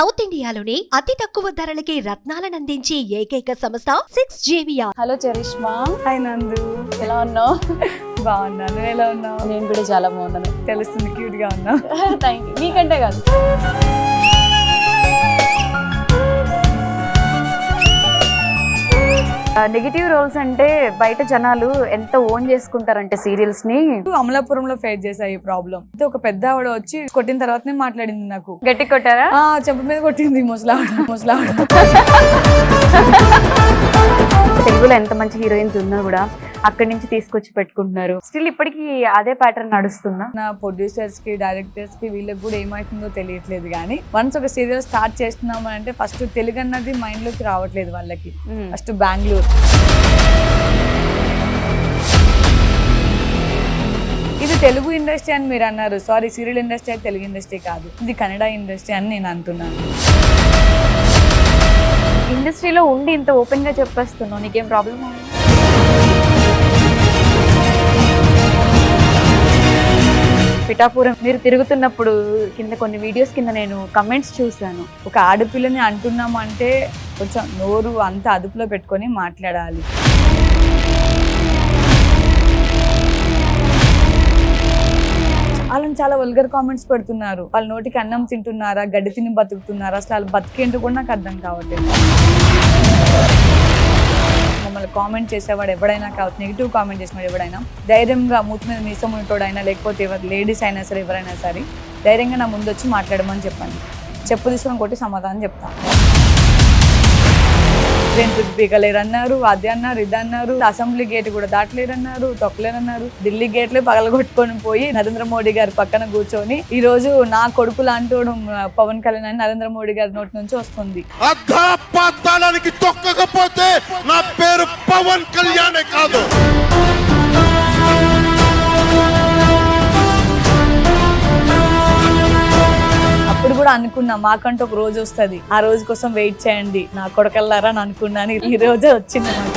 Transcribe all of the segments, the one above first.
South ఇండియాలోని అతి తక్కువ ధరలకి రత్నాలనందించే ఏకైక సంస్థ 6JVR. Hello charisma. హాయ్ నందు, ఎలా ఉన్నావు? బాగున్నాను. నువ్వు ఎలా ఉన్నావు? నేను కూడా చాలా బాగున్నాను. తెలుస్తుంది, క్యూట్ గా ఉన్నావు. Thank you. నీకంటే కాదు. నెగిటివ్ రోల్స్ అంటే బయట జనాలు ఎంత ఓన్ చేసుకుంటారంటే సీరియల్స్ ని. అమలాపురంలో ఫేస్ చేసా ఈ ప్రాబ్లం. ఒక పెద్ద ఆవిడ వచ్చి కొట్టిన తర్వాతనే మాట్లాడింది నాకు. గట్టి కొట్టారా? చెంప మీద కొట్టింది ముసలావిడ. తెలుగులో ఎంత మంచి హీరోయిన్స్ ఉన్నా కూడా అక్కడి నుంచి తీసుకొచ్చి పెట్టుకుంటున్నారు. స్టిల్ ఇప్పటికీ అదే ప్యాటర్న్ నడుస్తుందా? నా ప్రొడ్యూసర్స్ కి, డైరెక్టర్స్ కి వీళ్ళకి కూడా ఏమవుతుందో తెలియట్లేదు. కానీ వన్స్ ఒక సీరియల్ స్టార్ట్ చేస్తున్నాము అంటే ఫస్ట్ తెలుగు అన్నది మైండ్ లోకి రావట్లేదు వాళ్ళకి. ఫస్ట్ బెంగళూరు. ఇది తెలుగు ఇండస్ట్రీ అని మీరు అన్నారు. సారీ, సీరియల్ ఇండస్ట్రీ అయితే తెలుగు ఇండస్ట్రీ కాదు, ఇది కన్నడ ఇండస్ట్రీ అని నేను అంటున్నాను. ఇండస్ట్రీలో ఉండి ఇంత ఓపెన్ గా చెప్పేస్తున్నావు, నీకేం ప్రాబ్లం? పిఠాపురం మీరు తిరుగుతున్నప్పుడు కింద కొన్ని వీడియోస్ కింద నేను కమెంట్స్ చూశాను. ఒక ఆడపిల్లని అంటున్నాము అంటే కొంచెం నోరు అంత అదుపులో పెట్టుకొని మాట్లాడాలి. వాళ్ళని చాలా వల్గర్ కామెంట్స్ పెడుతున్నారు. వాళ్ళ నోటికి అన్నం తింటున్నారా, గడ్డి తిని బతుకుతున్నారా, అసలు వాళ్ళు బతికేంటో కూడా నాకు అర్థం కావట్లేదు. మమ్మల్ని కామెంట్ చేసేవాడు ఎవడైనా కావచ్చు, నెగిటివ్ కామెంట్ చేసినవాడు ఎవడైనా ధైర్యంగా మూతి మీద మీసం ఉన్నటోడైనా లేకపోతే లేడీస్ అయినా సరే ఎవరైనా సరే ధైర్యంగా నా ముందు వచ్చి మాట్లాడమని చెప్పండి. చెప్పు తీసుకొని కొట్టి సమాధానం చెప్తాను. రెంట్కి పీకలేరన్నారు, అది అన్నారు, ఇది అన్నారు, అసెంబ్లీ గేట్ కూడా దాటలేరన్నారు, తొక్కలేరన్నారు. ఢిల్లీ గేట్లు పగలగొట్టుకొని పోయి నరేంద్ర మోడీ గారి పక్కన కూర్చొని ఈ రోజు నా కొడుకు లాంటి పవన్ కళ్యాణ్ అని నరేంద్ర మోడీ గారి నోటి నుంచి వస్తుంది. తొక్కకపోతే నా పేరు పవన్ కళ్యాణ్ కాదు. అప్పుడు కూడా అనుకున్నా మాకంటూ ఒక రోజు వస్తుంది, ఆ రోజు కోసం వెయిట్ చేయండి నా కొడుకెళ్ళారా అని అనుకున్నాను. ఈ రోజే వచ్చింది నాకు.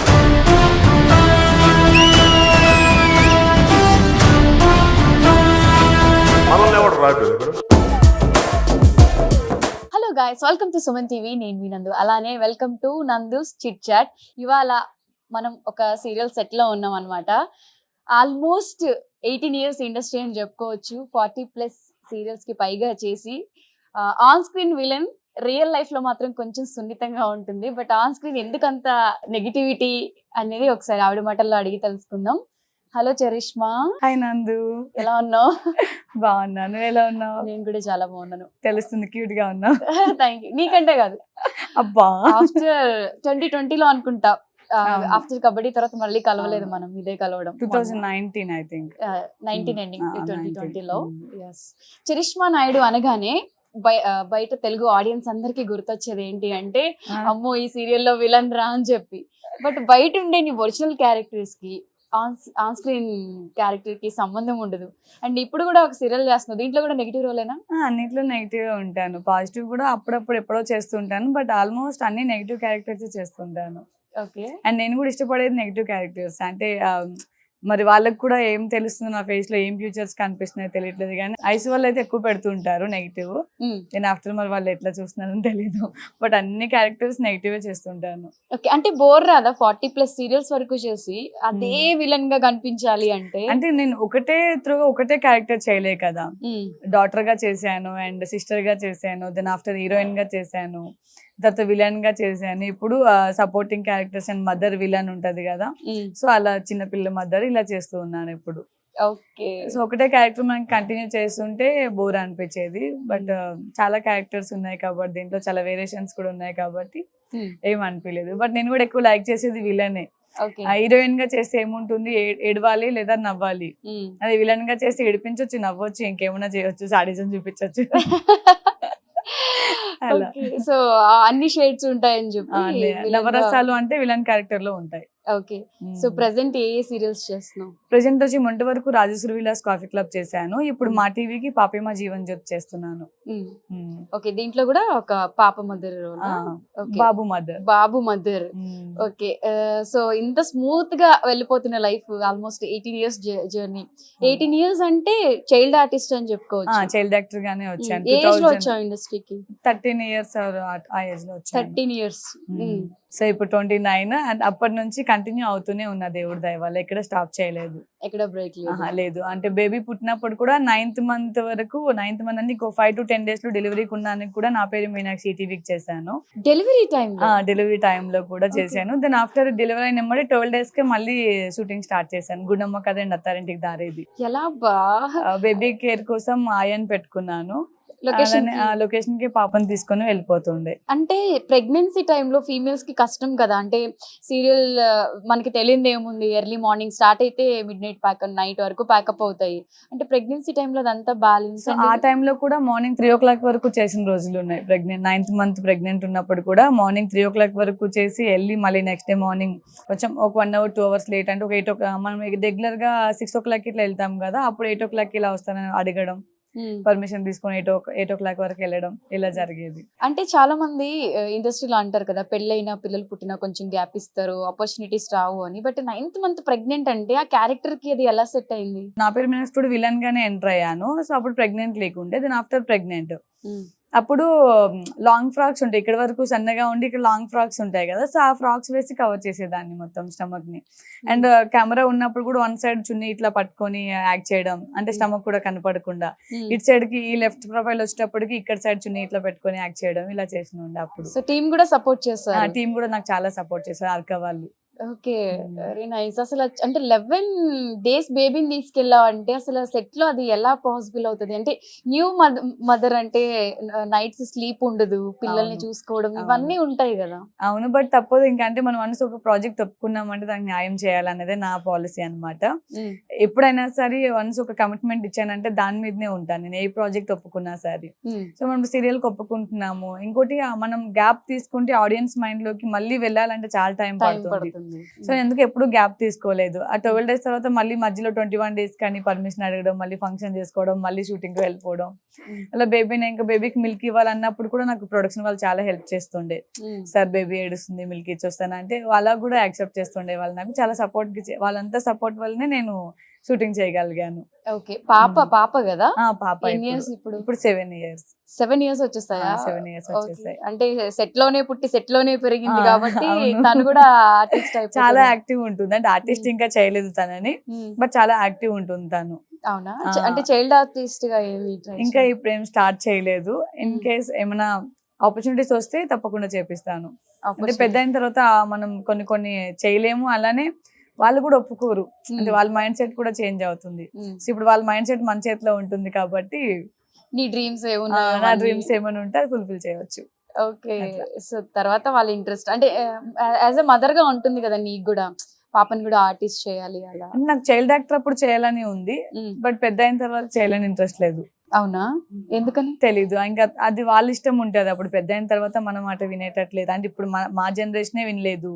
Hello guys, welcome to Suman TV. నేను మీ నందు, అలానే welcome to Nandu's chit chat. ఇవాళ మనం ఒక సీరియల్ సెట్ లో ఉన్నాం అనమాట. ఆల్మోస్ట్ 18 years ఇండస్ట్రీ అని చెప్పుకోవచ్చు. 40+ సీరియల్స్ కి పైగా చేసి on screen villain, real life లో మాత్రం కొంచెం సున్నితంగా ఉంటుంది. బట్ ఆన్ స్క్రీన్ ఎందుకంత నెగిటివిటీ అనేది ఒకసారి ఆవిడ మాటల్లో అడిగి తెలుసుకుందాం. Hello charisma. హాయ్ నందు, ఎలా ఉన్నావు? బాగున్నాను. నువ్వు ఎలా ఉన్నావు? నేను కూడా చాలా బాగున్నాను. తెలుస్తుంది, క్యూట్ గా ఉన్నావు. Thank you. నీకంటే కాదు, అబ్బా ఆఫ్టర్ 2020లో అనుకుంటా, ఆఫ్టర్ కబడ్డీ తర్వాత మళ్ళీ కలవలేదు మనం. ఇదే కలవడం 2019 ఐ థింక్. 19 ఎండింగ్ 2020లో. చరిష్మా నాయుడు అనగానే బయట తెలుగు ఆడియన్స్ అందరికి గుర్తొచ్చేది ఏంటి అంటే, అమ్మో ఈ సీరియల్లో విలన్ రా అని చెప్పి. బట్ బయట ఉండే నీ ఒరిజినల్ క్యారెక్టర్స్ కి ఆన్ స్క్రీన్ క్యారెక్టర్ కి సంబంధం ఉండదు. అండ్ ఇప్పుడు కూడా ఒక సీరియల్ చేస్తున్నావు, దీంట్లో కూడా నెగిటివ్ రోలేనా? అన్నిట్లో నెగిటివ్ గా ఉంటాను, పాజిటివ్ కూడా అప్పుడప్పుడు ఎప్పుడో చేస్తుంటాను. బట్ ఆల్మోస్ట్ అన్ని నెగిటివ్ క్యారెక్టర్స్ చేస్తుంటాను. ఓకే. అండ్ నేను కూడా ఇష్టపడేది నెగిటివ్ క్యారెక్టర్స్. అంటే మరి వాళ్ళకి కూడా ఏం తెలుస్తుంది నా ఫేస్ లో, ఏం ఫ్యూచర్స్ కనిపిస్తున్నాయో తెలియట్లేదు. కానీ ఐస్ వాళ్ళు అయితే ఎక్కువ పెడుతుంటారు నెగిటివ్. నేను ఆఫ్టర్ మరి వాళ్ళు ఎట్లా చూస్తున్నారని తెలీదు. బట్ అన్ని క్యారెక్టర్స్ నెగిటివ్ చేస్తుంటాను. ఓకే. అంటే బోర్ రాదా 40+ సీరియల్స్ వరకు చేసి అదే విలన్ గా కనిపించాలి అంటే? అంటే నేను ఒకటే క్యారెక్టర్ చేయలే కదా. డాటర్ గా చేశాను, అండ్ సిస్టర్ గా చేశాను, దెన్ ఆఫ్టర్ హీరోయిన్ గా చేశాను, తర్వాత విలన్ గా చేశాను. ఇప్పుడు supporting characters and mother villain ఉంటది కదా, సో అలా చిన్నపిల్ల మదర్ ఇలా చేస్తూ ఉన్నాను ఇప్పుడు. ఓకే. సో ఒకటే క్యారెక్టర్ మనం కంటిన్యూ చేస్తుంటే బోర్ అనిపించేది. బట్ చాలా క్యారెక్టర్స్ ఉన్నాయి కాబట్టి, దీంట్లో చాలా వేరియేషన్స్ కూడా ఉన్నాయి కాబట్టి ఏం అనిపించలేదు. బట్ నేను కూడా ఎక్కువ లైక్ చేసేది విలనే. హీరోయిన్ గా చేస్తే ఏముంటుంది, ఏడవాలి లేదా నవ్వాలి. అది విలన్ గా చేసి ఏడిపించవచ్చు, నవ్వచ్చు, ఇంకేమైనా చేయొచ్చు, సాడిజం చూపించవచ్చు. సో అన్ని షేడ్స్ ఉంటాయని చెప్పి నవరసాలు అంటే విలన్ క్యారెక్టర్ లో ఉంటాయి. ఓకే. సో ప్రెసెంట్ ఏ సీరియల్స్ చేస్తున్నావు? ప్రెసెంట్ వచ్చి మొంటి వరకు రాజేశ్వరి విలాస్ కాఫీ క్లబ్ చేశాను. ఇప్పుడు మా టీవీకి పాపేమా జీవన్ జ్యోతి చేస్తున్నాను. ఓకే, దీంట్లో కూడా ఒక పాప మదర్ రోల్, బాబు మదర్. బాబు మదర్. ఓకే, సో ఇంత స్మూత్ గా వెళ్ళిపోతున్న life, almost 18 years journey. 18 years అంటే చైల్డ్ ఆర్టిస్ట్ అని చెప్పుకోవచ్చు. చైల్డ్ యాక్టర్ గానే వచ్చాను. ఏజ్ లో వచ్చావు ఇండస్ట్రీకి? 13 years ఆ ఏజ్ లో వచ్చాను. 13 years. సో ఇప్పుడు 29 అండ్ అప్పటి నుంచి కంటిన్యూ అవుతూనే ఉన్న దేవుడి దయ వల్ల ఎక్కడ స్టాప్ చేయలేదు, ఎక్కడ బ్రేక్ లేదు. అంటే బేబీ పుట్టినప్పుడు కూడా 9th month వరకు, 9th month అంటే 5 to 10 days లో డెలివరీకి ఉన్నానికి కూడా నా పేరు మీనాక్షి టీవీకి చేశాను. డెలివరీ టైం లో కూడా చేశాను. దెన్ ఆఫ్టర్ డెలివరీ అయిన 12 days కి మళ్ళీ షూటింగ్ స్టార్ట్ చేశాను. గుండమ్మ కథ అండ్ అత్తారింటికి దారేది. ఎలా బా బేబీ కేర్ కోసం ఆయన్ పెట్టుకున్నాను. లొకేషన్ కి పాపని తీసుకొని వెళ్ళిపోతుండే. అంటే ప్రెగ్నెన్సీ టైంలో ఫీమేల్స్ కి కష్టం కదా, అంటే సీరియల్ మనకి తెలియదు ఏముంది, ఎర్లీ మార్నింగ్ స్టార్ట్ అయితే మిడ్ నైట్ నైట్ వరకు ప్యాకప్ అవుతాయి. అంటే ప్రెగ్నెన్సీ టైంలో అదంతా బ్యాలెన్స్. ఆ టైంలో కూడా మార్నింగ్ 3 o'clock వరకు చేసిన రోజులు ఉన్నాయి. 9th month ప్రెగ్నెంట్ ఉన్నప్పుడు కూడా మార్నింగ్ 3 o'clock వరకు చేసి వెళ్ళి మళ్ళీ నెక్స్ట్ డే మార్నింగ్ కొంచెం ఒక 1 hour 2 hours లేట్, అంటే ఒక 8 o'clock, మనం రెగ్యులర్ గా 6 o'clock ఇట్లా వెళ్తాం కదా, అప్పుడు 8 o'clock ఇలా వస్తానని అడగడం, పర్మిషన్ తీసుకొని 8 o'clock వరకు వెళ్ళడం, ఇలా జరిగేది. అంటే చాలా మంది ఇండస్ట్రీలో అంటారు కదా, పెళ్ళైనా పిల్లలు పుట్టినా కొంచెం గ్యాప్ ఇస్తారు, ఆపర్చునిటీస్ రావు అని. బట్ 9th month ప్రెగ్నెంట్ అంటే ఆ క్యారెక్టర్ కి అది ఎలా సెట్ అయింది? నా పేరు మీనాక్షి విలన్ గానే ఎంటర్ అయ్యాను. సో అప్పుడు ప్రెగ్నెంట్ లేకుండే. దెన్ ఆఫ్టర్ ప్రెగ్నెంట్ అప్పుడు లాంగ్ ఫ్రాక్స్ ఉంటాయి, ఇక్కడ వరకు సన్నగా ఉండి ఇక్కడ లాంగ్ ఫ్రాక్స్ ఉంటాయి కదా, సో ఆ ఫ్రాక్స్ వేసి కవర్ చేసేదాన్ని మొత్తం స్టమక్ ని. అండ్ కెమెరా ఉన్నప్పుడు కూడా 1 side చున్నీ ఇట్లా పట్టుకొని యాక్ట్ చేయడం, అంటే స్టమక్ కూడా కనపడకుండా. ఇటు సైడ్ కి ఈ లెఫ్ట్ ప్రొఫైల్ వచ్చేటప్పటికి ఇక్కడ సైడ్ చున్నీ ఇట్లా పెట్టుకొని యాక్ట్ చేయడం, ఇలా చేసిన ఉండే. అప్పుడు సో టీమ్ కూడా సపోర్ట్ చేస్తారు? టీమ్ కూడా నాకు చాలా సపోర్ట్ చేశారు, అర్క వాళ్ళు. Okay, very nice. అసలు అంటే 11 days బేబీని తీసుకెళ్ళావంటే అసలు సెట్ లో అది ఎలా పాసిబుల్ అవుతుంది? అంటే న్యూ మదర్ అంటే నైట్స్ స్లీప్ ఉండదు, పిల్లల్ని చూసుకోవడం ఇవన్నీ ఉంటాయి కదా. అవును, బట్ తప్పదు ఇంకా. అంటే మనం మనసు ఒక ప్రాజెక్ట్ ఒప్పుకున్నామంటే దానికి న్యాయం చేయాలనేదే నా పాలసీ అనమాట. ఎప్పుడైనా సరే వన్స్ ఒక కమిట్మెంట్ ఇచ్చానంటే దాని మీదనే ఉంటాను నేను, ఏ ప్రాజెక్ట్ ఒప్పుకున్నా సరే. సో మనం సీరియల్ కి ఒప్పుకుంటున్నాము. ఇంకోటి మనం గ్యాప్ తీసుకుంటే ఆడియన్స్ మైండ్ లోకి మళ్ళీ వెళ్ళాలంటే చాలా టైం పడుతుంది. సో ఎందుకు ఎప్పుడు గ్యాప్ తీసుకోలేదు. ఆ 12 days తర్వాత మళ్ళీ మధ్యలో 21 days కానీ పర్మిషన్ అడగడం, మళ్ళీ ఫంక్షన్ చేసుకోవడం, మళ్ళీ షూటింగ్ కి వెళ్ళిపోవడం. అలా బేబీని ఇంకా బేబీకి మిల్క్ ఇవ్వాలన్నప్పుడు కూడా నాకు ప్రొడక్షన్ వాళ్ళు చాలా హెల్ప్ చేస్తుండే. సార్ బేబీ ఏడుస్తుంది, మిల్క్ ఇచ్చొస్తాను అంటే వాళ్ళకు కూడా యాక్సెప్ట్ చేస్తుండే వాళ్ళు. నాకు చాలా సపోర్ట్, వాళ్ళంతా సపోర్ట్ వల్లనే నేను షూటింగ్ చేయగలిగాను. ఓకే, పాప కదా? పాప ఇప్పుడు 7 years. 7 years వచ్చేస్తాయా? 7 years వచ్చేస్తాయి. అంటే సెట్ లోనే పుట్టి సెట్ లోనే పెరిగింది కాబట్టి తను కూడా ఆర్టిస్ట్ చాలా యాక్టివ్ ఉంటుంది. అంటే ఆర్టిస్ట్ ఇంకా చేయలేదు తనని, బట్ చాలా యాక్టివ్ ఉంటుంది తను. అవునా? అంటే చైల్డ్ ఆర్టిస్ట్ గా ఇంకా ఇప్పుడు ఏం స్టార్ట్ చేయలేదు. ఇన్ కేస్ ఏమైనా ఆపర్చునిటీస్ వస్తే తప్పకుండా చేపిస్తాను. అంటే పెద్ద అయిన తర్వాత మనం కొన్ని చేయలేము, అలానే వాళ్ళు కూడా ఒప్పుకోరు. అంటే వాళ్ళ మైండ్ సెట్ కూడా చేంజ్ అవుతుంది. సో ఇప్పుడు వాళ్ళ మైండ్ సెట్ మన చేతిలో ఉంటుంది కాబట్టి నీ డ్రీమ్స్ నా డ్రీమ్స్ ఏమైనా ఉంటే అది ఫుల్ఫిల్ చేయవచ్చు. ఓకే, సో తర్వాత వాళ్ళ ఇంట్రెస్ట్ అంటే యాజ్ ఎ మదర్ గా ఉంటుంది కదా నీకు కూడా, పాపని కూడా ఆర్టిస్ట్ చేయాలి అలా. నాకు చైల్డ్ యాక్టర్ అప్పుడు చేయాలని ఉంది, బట్ పెద్ద అయిన తర్వాత చేయాలని ఇంట్రెస్ట్ లేదు. అవునా? ఎందుకని తెలీదు. ఇంకా అది వాళ్ళ ఇష్టం ఉంటది. అప్పుడు పెద్ద అయిన తర్వాత మన మాట వినేటట్లేదు. అంటే ఇప్పుడు మా జనరేషనే వినలేదు,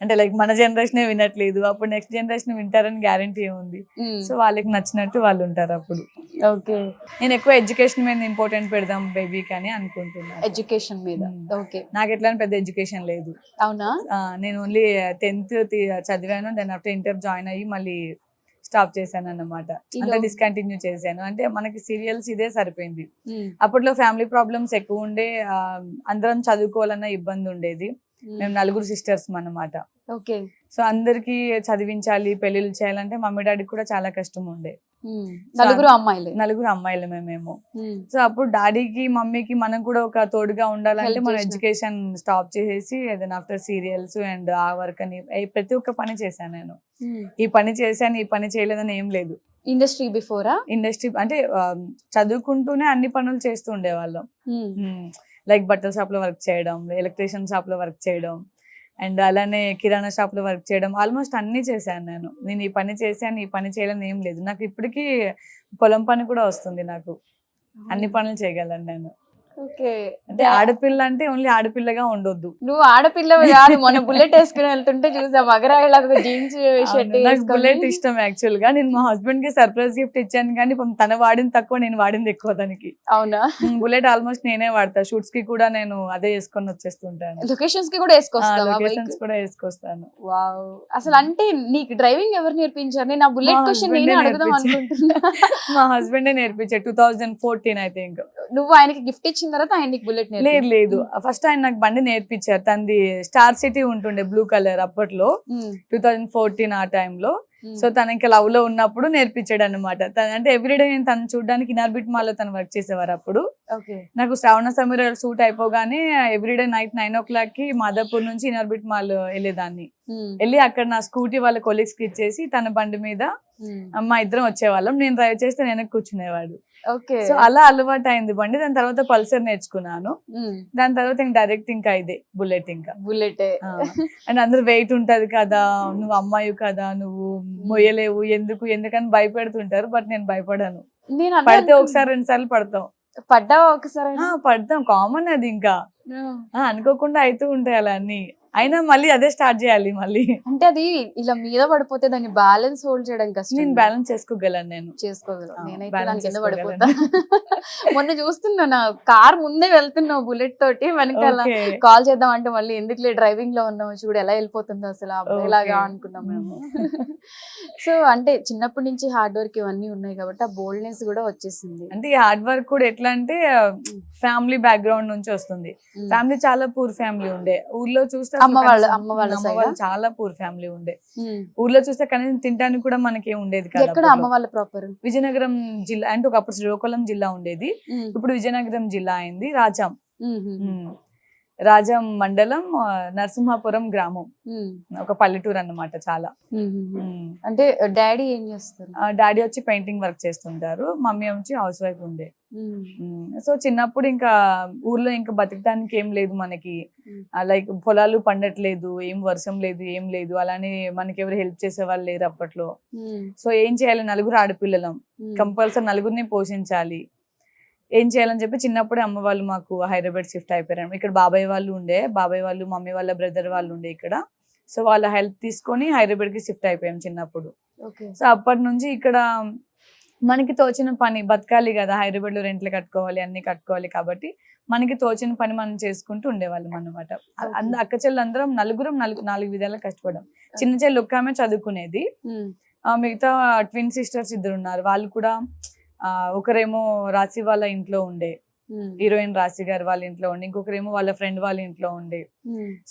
అంటే లైక్ మన జనరేషనే వినట్లేదు. అప్పుడు నెక్స్ట్ జనరేషన్ వింటారని గ్యారంటీ ఉంది. సో వాళ్ళకి నచ్చినట్టు వాళ్ళు ఉంటారు అప్పుడు. ఓకే, నేను ఎక్కువ ఎడ్యుకేషన్ మీద ఇంపార్టెంట్ పెడదాం బేబీకి అని అనుకుంటున్నాను. ఎడ్యుకేషన్ మీద? ఓకే, నాకు ఎట్లా పెద్ద ఎడ్యుకేషన్ లేదు. అవునా? నేను ఓన్లీ 10th చదివాను. దాని ఆఫ్టర్ ఇంటర్ జాయిన్ అయ్యి మళ్ళీ స్టాప్ చేశాను అన్నమాట. అంటే డిస్కంటిన్యూ చేశాను. అంటే మనకి సీరియల్స్ ఇదే సరిపోయింది. అప్పట్లో ఫ్యామిలీ ప్రాబ్లమ్స్ ఎక్కువ ఉండే, అందరం చదువుకోవాలన్న ఇబ్బంది ఉండేది. మేము 4 sisters అన్నమాట. ఓకే, సో అందరికి చదివించాలి, పెళ్లిళ్ళు చేయాలంటే మమ్మీ డాడీకి కూడా చాలా కష్టం ఉండే. 4 అమ్మాయిలమే మేము. సో అప్పుడు డాడీకి మమ్మీకి మనం కూడా ఒక తోడుగా ఉండాలంటే మనం ఎడ్యుకేషన్ స్టాప్ చేసేసి ఏదైనా ఆఫ్టర్ సీరియల్స్ అండ్ ఆ వర్క్ అని ప్రతి ఒక్క పని చేశాను నేను. ఈ పని చేశాను, ఈ పని చేయలేదని ఏం లేదు. ఇండస్ట్రీ బిఫోరా? ఇండస్ట్రీ అంటే చదువుకుంటూనే అన్ని పనులు చేస్తూ ఉండేవాళ్ళం. లైక్ బట్టల షాప్ లో వర్క్ చేయడం, ఎలక్ట్రీషియన్ షాప్ లో వర్క్ చేయడం, అండ్ అలానే కిరాణా షాప్ లో వర్క్ చేయడం. ఆల్మోస్ట్ అన్ని చేశాను నేను ఈ పని చేశాను, ఈ పని చేయాలని ఏం లేదు. నాకు ఇప్పటికీ పొలం పని కూడా వస్తుంది. నాకు అన్ని పనులు చేయగలను నేను. ఓకే. అంటే ఆడపిల్ల అంటే ఓన్లీ ఆడపిల్లగా ఉండొద్దు. నువ్వు ఆడపిల్లవి కాదు, మొన్న బుల్లెట్ వేసుకుని వెళ్తుంటే చూసా మగరాయిలాగా జీన్స్ షర్ట్ నాకు బుల్లెట్ ఇష్టం యాక్చువల్ గా. నేను మా హస్బెండ్ కి సర్ప్రైజ్ గిఫ్ట్ ఇచ్చాను కానీ తన వాడింది తక్కువ, నేను వాడింది ఎక్కువ తనకి. అవునా? బుల్లెట్ ఆల్మోస్ట్ నేనే వాడతా. షూట్స్ కి కూడా నేను అదే వేసుకొని వచ్చేస్తుంటాను. లొకేషన్స్ కి కూడా వేసుకొస్తావా? లొకేషన్స్ కూడా వేసుకొస్తాను. వావ్. అసలు అంటే నీకు డ్రైవింగ్ ఎవరు నేర్పించారు? నేను ఆ బుల్లెట్ మా క్వశ్చన్ husband నేనే ఏ అడుగుదాం నేర్పించారు. అనుకుంటున్నా. మా హస్బెండ్ నేర్పించారు 2014 ఐ థింక్. నువ్వు ఆయనకి గిఫ్ట్ ఇచ్చిన తర్వాత ఆయన నీకు బుల్లెట్ లేదు లేదు, ఫస్ట్ ఆయన నాకు బండి నేర్పించారు. తనది స్టార్ సిటీ ఉంటుండే బ్లూ కలర్ అప్పట్లో 2014 ఆ టైంలో. సో తన ఇంకా లవ్ లో ఉన్నప్పుడు నేర్పించాడు అనమాట. అంటే ఎవ్రీడే నేను తను చూడడానికి ఇనార్బిట్ మాల్ లో తను వర్క్ చేసేవారు అప్పుడు. నాకు శ్రావణ సమీర షూట్ అయిపోగానే ఎవ్రీడే నైట్ 9 o'clock కి మాదాపూర్ నుంచి ఇనార్బిట్ మాల్ వెళ్ళేదాన్ని. వెళ్ళి అక్కడ నా స్కూటీ వాళ్ళ కొలీగ్స్ కి ఇచ్చేసి తన బండి మీద మా ఇద్దరం వచ్చేవాళ్ళం. నేను డ్రైవ్ చేస్తే నేను కూర్చునేవాడు. సో అలా అలవాటు అయింది బండి. దాని తర్వాత పల్సర్ నేర్చుకున్నాను. దాని తర్వాత ఇంకా డైరెక్ట్ ఇంకా ఇదే బుల్లెట్. ఇంకా బుల్లెట్ అండ్ అందరూ వెయిట్ ఉంటది కదా, నువ్వు అమ్మాయి కదా, నువ్వు మొయ్యలేవు, ఎందుకని భయపెడుతుంటారు. బట్ నేను భయపడాను. పడితే ఒకసారి 2 సార్లు పడతాం. పడ్డావా ఒకసారి? పడతాం, కామన్ అది. ఇంకా అనుకోకుండా అవుతూ ఉంటాయి అలా అన్ని. అయినా మళ్ళీ అదే స్టార్ట్ చేయాలి మళ్ళీ. అంటే అది ఇలా మీద పడిపోతే దాన్ని బ్యాలెన్స్ హోల్డ్ చేయడం కష్టం. నేను బ్యాలెన్స్ చేసుకోగలను. నేను చేసుకోగలను. నేనైతే దాని కింద పడిపోతా. మొన్న చూస్తున్నా, నా కార్ ముందే వెళ్తున్నావు బుల్లెట్ తోటి, వెనకాల కాల్ చేద్దాం అంటే మళ్ళీ ఎందుకులే డ్రైవింగ్ లో ఉన్నావు చూడు ఎలా వెళ్ళిపోతుందో అసలు అబ్బాయిలాగా అనుకున్నాం మేము. సో అంటే చిన్నప్పటి నుంచి హార్డ్ వర్క్ ఇవన్నీ ఉన్నాయి కాబట్టి ఆ బోల్డ్నెస్ కూడా వచ్చేసింది. అంటే ఈ హార్డ్ వర్క్ కూడా ఎట్లా అంటే ఫ్యామిలీ బ్యాక్గ్రౌండ్ నుంచి వస్తుంది. ఫ్యామిలీ చాలా పూర్ ఫ్యామిలీ ఉండే. ఊర్లో చూస్తే అమ్మ వాళ్ళ చాలా పూర్ ఫ్యామిలీ ఉండే. ఊర్లో చూస్తే కనీసం తినడానికి కూడా మనకి ఉండేది కాదు. ఎక్కడ అమ్మ వాళ్ళ ప్రాపర్? విజయనగరం జిల్లా. అంటే ఒకప్పుడు శ్రీకాకుళం జిల్లా ఉండేది, ఇప్పుడు విజయనగరం జిల్లా అయింది. రాజం మండలం, నరసింహాపురం గ్రామం, ఒక పల్లెటూరు అన్నమాట. చాలా. అంటే డాడీ ఏం చేస్తారు? డాడీ వచ్చి పెయింటింగ్ వర్క్ చేస్తుంటారు, మమ్మీ వచ్చి హౌస్ వైఫ్ ఉండే. సో చిన్నప్పుడు ఇంకా ఊర్లో ఇంకా బతకడానికి ఏం లేదు మనకి. లైక్ పొలాలు పండట్లేదు, ఏం వర్షం లేదు, ఏం లేదు. అలానే మనకి ఎవరు హెల్ప్ చేసే వాళ్ళు లేరు అప్పట్లో. సో ఏం చేయాలి, నలుగురు ఆడపిల్లలం, కంపల్సరీ నలుగురిని పోషించాలి. ఏం చేయాలని చెప్పి చిన్నప్పుడే అమ్మ వాళ్ళు మాకు హైదరాబాద్ షిఫ్ట్ అయిపోయారు. ఇక్కడ బాబాయ్ వాళ్ళు ఉండే, బాబాయ్ వాళ్ళు మమ్మీ వాళ్ళ బ్రదర్ వాళ్ళు ఉండే ఇక్కడ. సో వాళ్ళ హెల్ప్ తీసుకొని హైదరాబాద్ కి షిఫ్ట్ అయిపోయాం చిన్నప్పుడు. సో అప్పటి నుంచి ఇక్కడ మనకి తోచిన పని, బతకాలి కదా, హైదరాబాద్ లో రెంట్లు కట్టుకోవాలి, అన్ని కట్టుకోవాలి కాబట్టి మనకి తోచిన పని మనం చేసుకుంటూ ఉండేవాళ్ళం అన్నమాట. అక్క చెల్లెలందరం నలుగురం 4 విధాలుగా కష్టపడ్డాం. చిన్న చెల్లి ఒక్క ఆమె చదువుకునేది, మిగతా ట్విన్ సిస్టర్స్ 2 ఉన్నారు. వాళ్ళు కూడా ఒకరేమో రాశి వాళ్ళ ఇంట్లో ఉండే, హీరోయిన్ రాశి గారు వాళ్ళ ఇంట్లో ఉండే, ఇంకొకరేమో వాళ్ళ ఫ్రెండ్ వాళ్ళ ఇంట్లో ఉండే.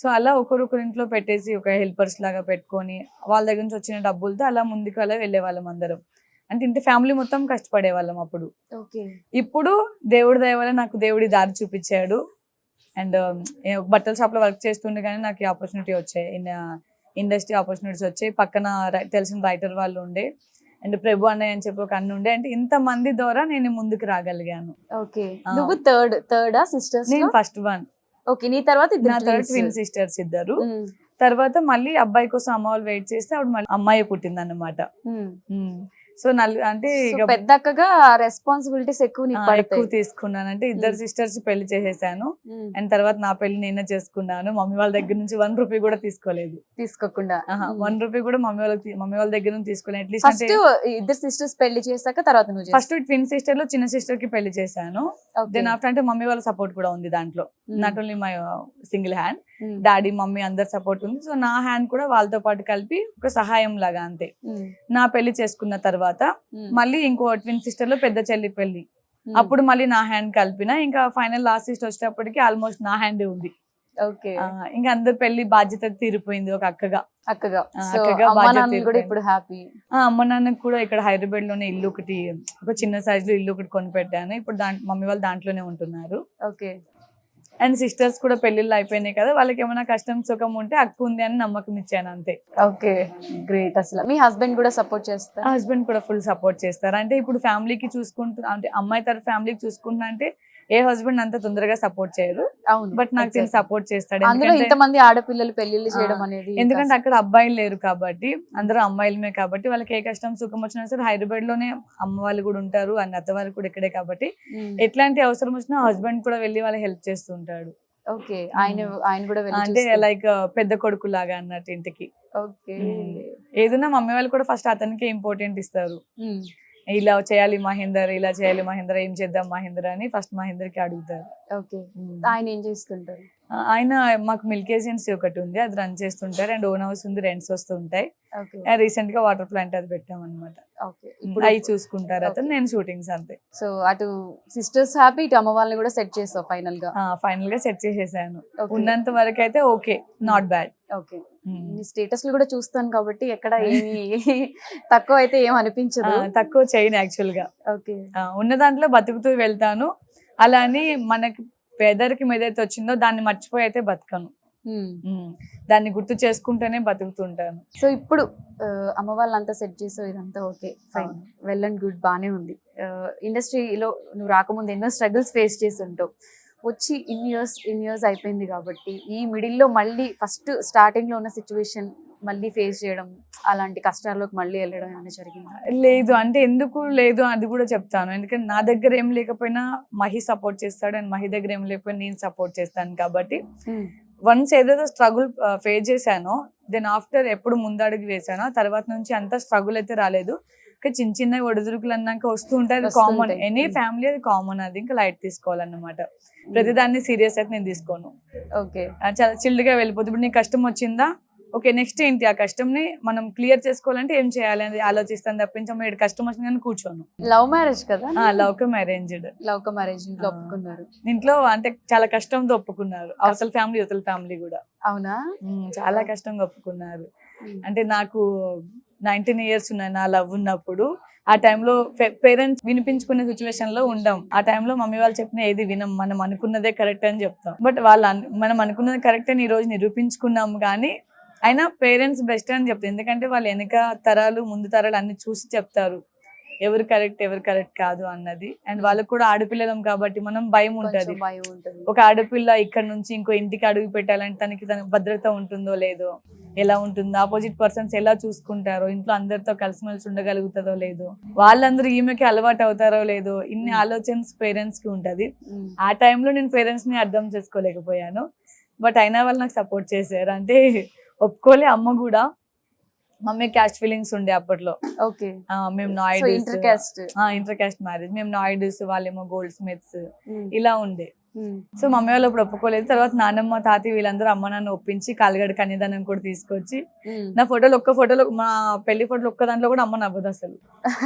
సో అలా ఒకరొకరి ఇంట్లో పెట్టేసి ఒక హెల్పర్స్ లాగా పెట్టుకొని వాళ్ళ దగ్గర నుంచి వచ్చిన డబ్బులతో అలా ముందుకు అలా వెళ్ళే వాళ్ళం అందరం. అంటే ఇంటి ఫ్యామిలీ మొత్తం కష్టపడే వాళ్ళం అప్పుడు. ఇప్పుడు దేవుడి దయ వల్ల నాకు దేవుడి దారి చూపించాడు. అండ్ బట్టల షాప్ లో వర్క్ చేస్తుండే కానీ నాకు ఆపర్చునిటీ వచ్చాయి, ఇండస్ట్రీ ఆపర్చునిటీస్ వచ్చాయి. పక్కన తెలిసిన రైటర్ వాళ్ళు ఉండే, అండ్ ప్రభు అన్నయ్య అని చెప్పి ఒక అన్న ఉండే. అంటే ఇంత మంది ద్వారా నేను ముందుకు రాగలిగాను. నువ్వు థర్డ్ సిస్టర్స్? నేను ఫస్ట్ వన్. ఓకే, నీ తర్వాత ట్విన్ సిస్టర్స్ 2. తర్వాత మళ్ళీ అబ్బాయి కోసం అమ్మ వాళ్ళు వెయిట్ చేస్తే అప్పుడు మళ్ళీ అమ్మాయి పుట్టింది అన్నమాట. సో అంటే పెద్ద అక్కగా రెస్పాన్సిబిలిటీస్ ఎక్కువ తీసుకున్నాను. అంటే 2 సిస్టర్స్ పెళ్లి చేసేసాను. అండ్ తర్వాత నా పెళ్లి నేనే చేసుకున్నాను. మమ్మీ వాళ్ళ దగ్గర నుంచి 1 రూపీ కూడా తీసుకోకుండా 1 రూపీ కూడా మమ్మీ వాళ్ళ దగ్గర నుంచి తీసుకోలేదు. అట్లీస్ట్ 2 సిస్టర్స్ పెళ్లి చేశాక తర్వాత ఫస్ట్ ట్విన్ సిస్టర్ లో చిన్న సిస్టర్ కి పెళ్లి చేశాను. దెన్ ఆఫ్టర్ అంటే మమ్మీ వాళ్ళ సపోర్ట్ కూడా ఉంది దాంట్లో. Not only my single hand, daddy mummy అందరి సపోర్ట్ ఉంది. సో నా హ్యాండ్ కూడా వాళ్ళతో పాటు కలిపి ఒక సహాయం లాగా అంతే. నా పెళ్లి చేసుకున్న తర్వాత మళ్ళీ ఇంకో ట్విన్ సిస్టర్ లో పెద్ద చెల్లి పెళ్లి, అప్పుడు మళ్ళీ నా హ్యాండ్ కలిపిన. ఇంకా ఫైనల్ లాస్ట్ సిస్టర్ వచ్చేటప్పటికి ఆల్మోస్ట్ నా హ్యాండ్ ఉంది. ఇంకా అందరు పెళ్లి బాధ్యత తీరిపోయింది ఒక అక్కగా ఇప్పుడు హ్యాపీ. అమ్మ నాన్నకు కూడా ఇక్కడ హైదరాబాద్ లోనే ఇల్లు ఒకటి, ఒక చిన్న సైజ్ లో ఇల్లు ఒకటి కొనిపెట్టాను. ఇప్పుడు మమ్మీ వాళ్ళు దాంట్లోనే ఉంటున్నారు. అండ్ సిస్టర్స్ కూడా పెళ్లిళ్ళు అయిపోయినాయి కదా, వాళ్ళకి ఏమైనా కష్టం సుఖం ఉంటే అక్క ఉంది అని నమ్మకం ఇచ్చాను అంతే. గ్రేట్. అసలు మీ హస్బెండ్ కూడా సపోర్ట్ చేస్తారు? హస్బెండ్ కూడా ఫుల్ సపోర్ట్ చేస్తారు. అంటే ఇప్పుడు ఫ్యామిలీకి చూసుకుంటూ, అంటే అమ్మాయి తరఫు ఫ్యామిలీకి చూసుకుంటున్నా అంటే ఏ హస్బెండ్ అంత తొందరగా సపోర్ట్ చేయరు, అవును బట్ నాకు తిని exactly. సపోర్ట్ చేస్తాడు. అందులో ఎందుకంటే ఇంతమంది ఆడపిల్లలు పెళ్లిళ్ళు చేయడం అనేది ఎందుకంటే అక్కడ అబ్బాయిలు లేరు కాబట్టి, అందరూ అమ్మాయిలమే కాబట్టి వాళ్ళకి ఏ కష్టం సుఖం వచ్చినా సరే హైదరాబాద్ లోనే అమ్మ వాళ్ళు కూడా ఉంటారు అండ్ అత్త వాళ్ళు కూడా ఇక్కడే కాబట్టి ఎట్లాంటి అవసరం వచ్చినా హస్బెండ్ కూడా వెళ్ళి వాళ్ళకి హెల్ప్ చేస్తుంటాడు. ఓకే ఆయన కూడా అంటే లైక్ పెద్ద కొడుకు లాగా అన్నట్టు ఇంటికి. ఓకే ఏదైనా మమ్మీ వాళ్ళు కూడా ఫస్ట్ అతనికి ఇంపార్టెంట్ ఇస్తారు. ఇలా చేయాలి మహేందర్, ఇలా చేయాలి మహేందర్, ఏం చేద్దాం మహేందర్ అని ఫస్ట్ మహేందర్ కి అడుగుతారు. ఓకే ఆయన ఏం చేస్తుంటారు? ఆయన మాకు మిల్క్ ఏజెన్సీ ఒకటి ఉంది, అది రన్ చేస్తుంటారు అండ్ ఓన్ హౌస్ ఉంది, రెంట్స్ వస్తుంటాయి. ఓకే రీసెంట్ గా వాటర్ ప్లాంట్ అది పెట్టాం అనమాట. ఓకే అవి చూసుకుంటారు అతను, నేను షూటింగ్స్ అంతే. సో అటు సిస్టర్స్ హ్యాపీ, ఇటు అమ్మ వాళ్ళని కూడా సెట్ చేస్తావు ఫైనల్ గా? ఫైనల్ గా సెట్ చేసేసాను. Okay. ఉన్నంత వరకు అయితే ఓకే, నాట్ బ్యాడ్. ఓకే నీ స్టేటస్లు కూడా చూస్తాను కాబట్టి ఎక్కడ ఏమి తక్కువ అయితే ఏం అనిపించదు. తక్కువ చేయను యాక్చువల్ గా. ఓకే ఉన్న దాంట్లో బతుకుతూ వెళ్తాను. అలా అని మనకి పేదరికం ఏదైతే వచ్చిందో దాన్ని మర్చిపోయి అయితే బతకను. దాన్ని గుర్తు చేసుకుంటూనే బతుకుతుంటాను. సో ఇప్పుడు అమ్మ వాళ్ళంతా సెట్ చేసావు, ఇదంతా okay fine, well and good, బానే ఉంది. ఇండస్ట్రీలో నువ్వు రాకముందు ఎన్నో స్ట్రగుల్స్ ఫేస్ చేసి ఉంటావు, వచ్చి ఇన్ ఇయర్స్ అయిపోయింది కాబట్టి ఈ మిడిల్లో మళ్ళీ ఫస్ట్ స్టార్టింగ్ లో ఉన్న సిచ్యువేషన్ మళ్ళీ ఫేస్ చేయడం, అలాంటి కష్టాల్లోకి మళ్ళీ వెళ్ళడం ఏమైనా జరిగిందా? లేదు అంటే ఎందుకు లేదు అది కూడా చెప్తాను. ఎందుకంటే నా దగ్గర ఏం లేకపోయినా మహి సపోర్ట్ చేస్తాడు అండ్ మహి దగ్గర ఏం లేకపోయినా నేను సపోర్ట్ చేస్తాను కాబట్టి వన్స్ ఏదైతే స్ట్రగుల్ ఫేస్ చేశానో దెన్ ఆఫ్టర్ ఎప్పుడు ముందడుగు వేసానో తర్వాత నుంచి అంత స్ట్రగుల్ అయితే రాలేదు. చిన్న చిన్న ఒడిదుడుకులు అన్నాక వస్తూ ఉంటాయి, అది కామన్, ఎనీ ఫ్యామిలీ అది కామన్, అది ఇంకా లైట్ తీసుకోవాలన్నమాట. ప్రతిదాన్ని సీరియస్ అయితే నేను తీసుకోను. ఓకే చాలా చిల్డ్ గా వెళ్ళిపోతుంది. ఇప్పుడు నీకు కష్టం వచ్చిందా, ఓకే నెక్స్ట్ ఏంటి, ఆ కష్టంని మనం క్లియర్ చేసుకోవాలంటే ఏం చేయాలి అని ఆలోచిస్తాను తప్పించి కష్టం వచ్చింది కానీ కూర్చోను. లవ్ మ్యారేజ్ కదా? Love come arranged. Love come arrange ఇంట్లో ఒప్పుకున్నారు? ఇంట్లో అంటే చాలా కష్టంతో ఒప్పుకున్నారు, అవతల ఫ్యామిలీ యువతల ఫ్యామిలీ కూడా. అవునా? చాలా కష్టంగా ఒప్పుకున్నారు. అంటే నాకు 19 years ఉన్నాయి నా లవ్ ఉన్నప్పుడు. ఆ టైంలో పేరెంట్స్ వినిపించుకునే సిచ్యువేషన్ లో ఉండం. ఆ టైంలో మమ్మీ వాళ్ళు చెప్పిన ఏది వినం, మనం అనుకున్నదే కరెక్ట్ అని చెప్తాం. బట్ మనం అనుకున్నది కరెక్ట్ అని ఈ రోజు నిరూపించుకున్నాం. కానీ అయినా పేరెంట్స్ బెస్ట్ అని చెప్తారు, ఎందుకంటే వాళ్ళు వెనక తరాలు ముందు తరాలు అన్ని చూసి చెప్తారు ఎవరు కరెక్ట్ కాదు అన్నది. అండ్ వాళ్ళకు కూడా ఆడపిల్లలం కాబట్టి మనం భయం ఉంటది. ఒక ఆడపిల్ల ఇక్కడ నుంచి ఇంకో ఇంటికి అడుగు పెట్టాలంటే తన భద్రత ఉంటుందో లేదో, ఎలా ఉంటుందో, ఆపోజిట్ పర్సన్స్ ఎలా చూసుకుంటారో, ఇంట్లో అందరితో కలిసిమెలిసి ఉండగలుగుతుందో లేదో, వాళ్ళందరూ ఈమెకి అలవాటు అవుతారో లేదో, ఇన్ని ఆలోచనస్ పేరెంట్స్ కి ఉంటది. ఆ టైంలో నేను పేరెంట్స్ ని అర్థం చేసుకోలేకపోయాను. బట్ అయినా వాళ్ళు నాకు సపోర్ట్ చేశారు. అంటే ఒప్పుకోలే అమ్మ కూడా. మమ్మీ క్యాస్ట్ ఫీలింగ్స్ ఉండే అప్పట్లో. ఓకే మేము నాయుడు ఇంటర్ క్యాస్ట్ మ్యారేజ్, మేము నాయుడుస్, వాళ్ళేమో గోల్డ్ స్మిత్స్ ఇలా ఉండే. సో మమ్మీ వాళ్ళు ఇప్పుడు ఒప్పుకోలేదు. తర్వాత నాన్నమ్మ తాతయ్య వీళ్ళందరూ అమ్మ నాన్న ఒప్పించి కాలిగడ కన్యాదానం కూడా తీసుకొచ్చి నా ఒక్క ఫోటోలో మా పెళ్లి ఫోటోలో ఒక్క దాంట్లో కూడా అమ్మ నవ్వదు అసలు,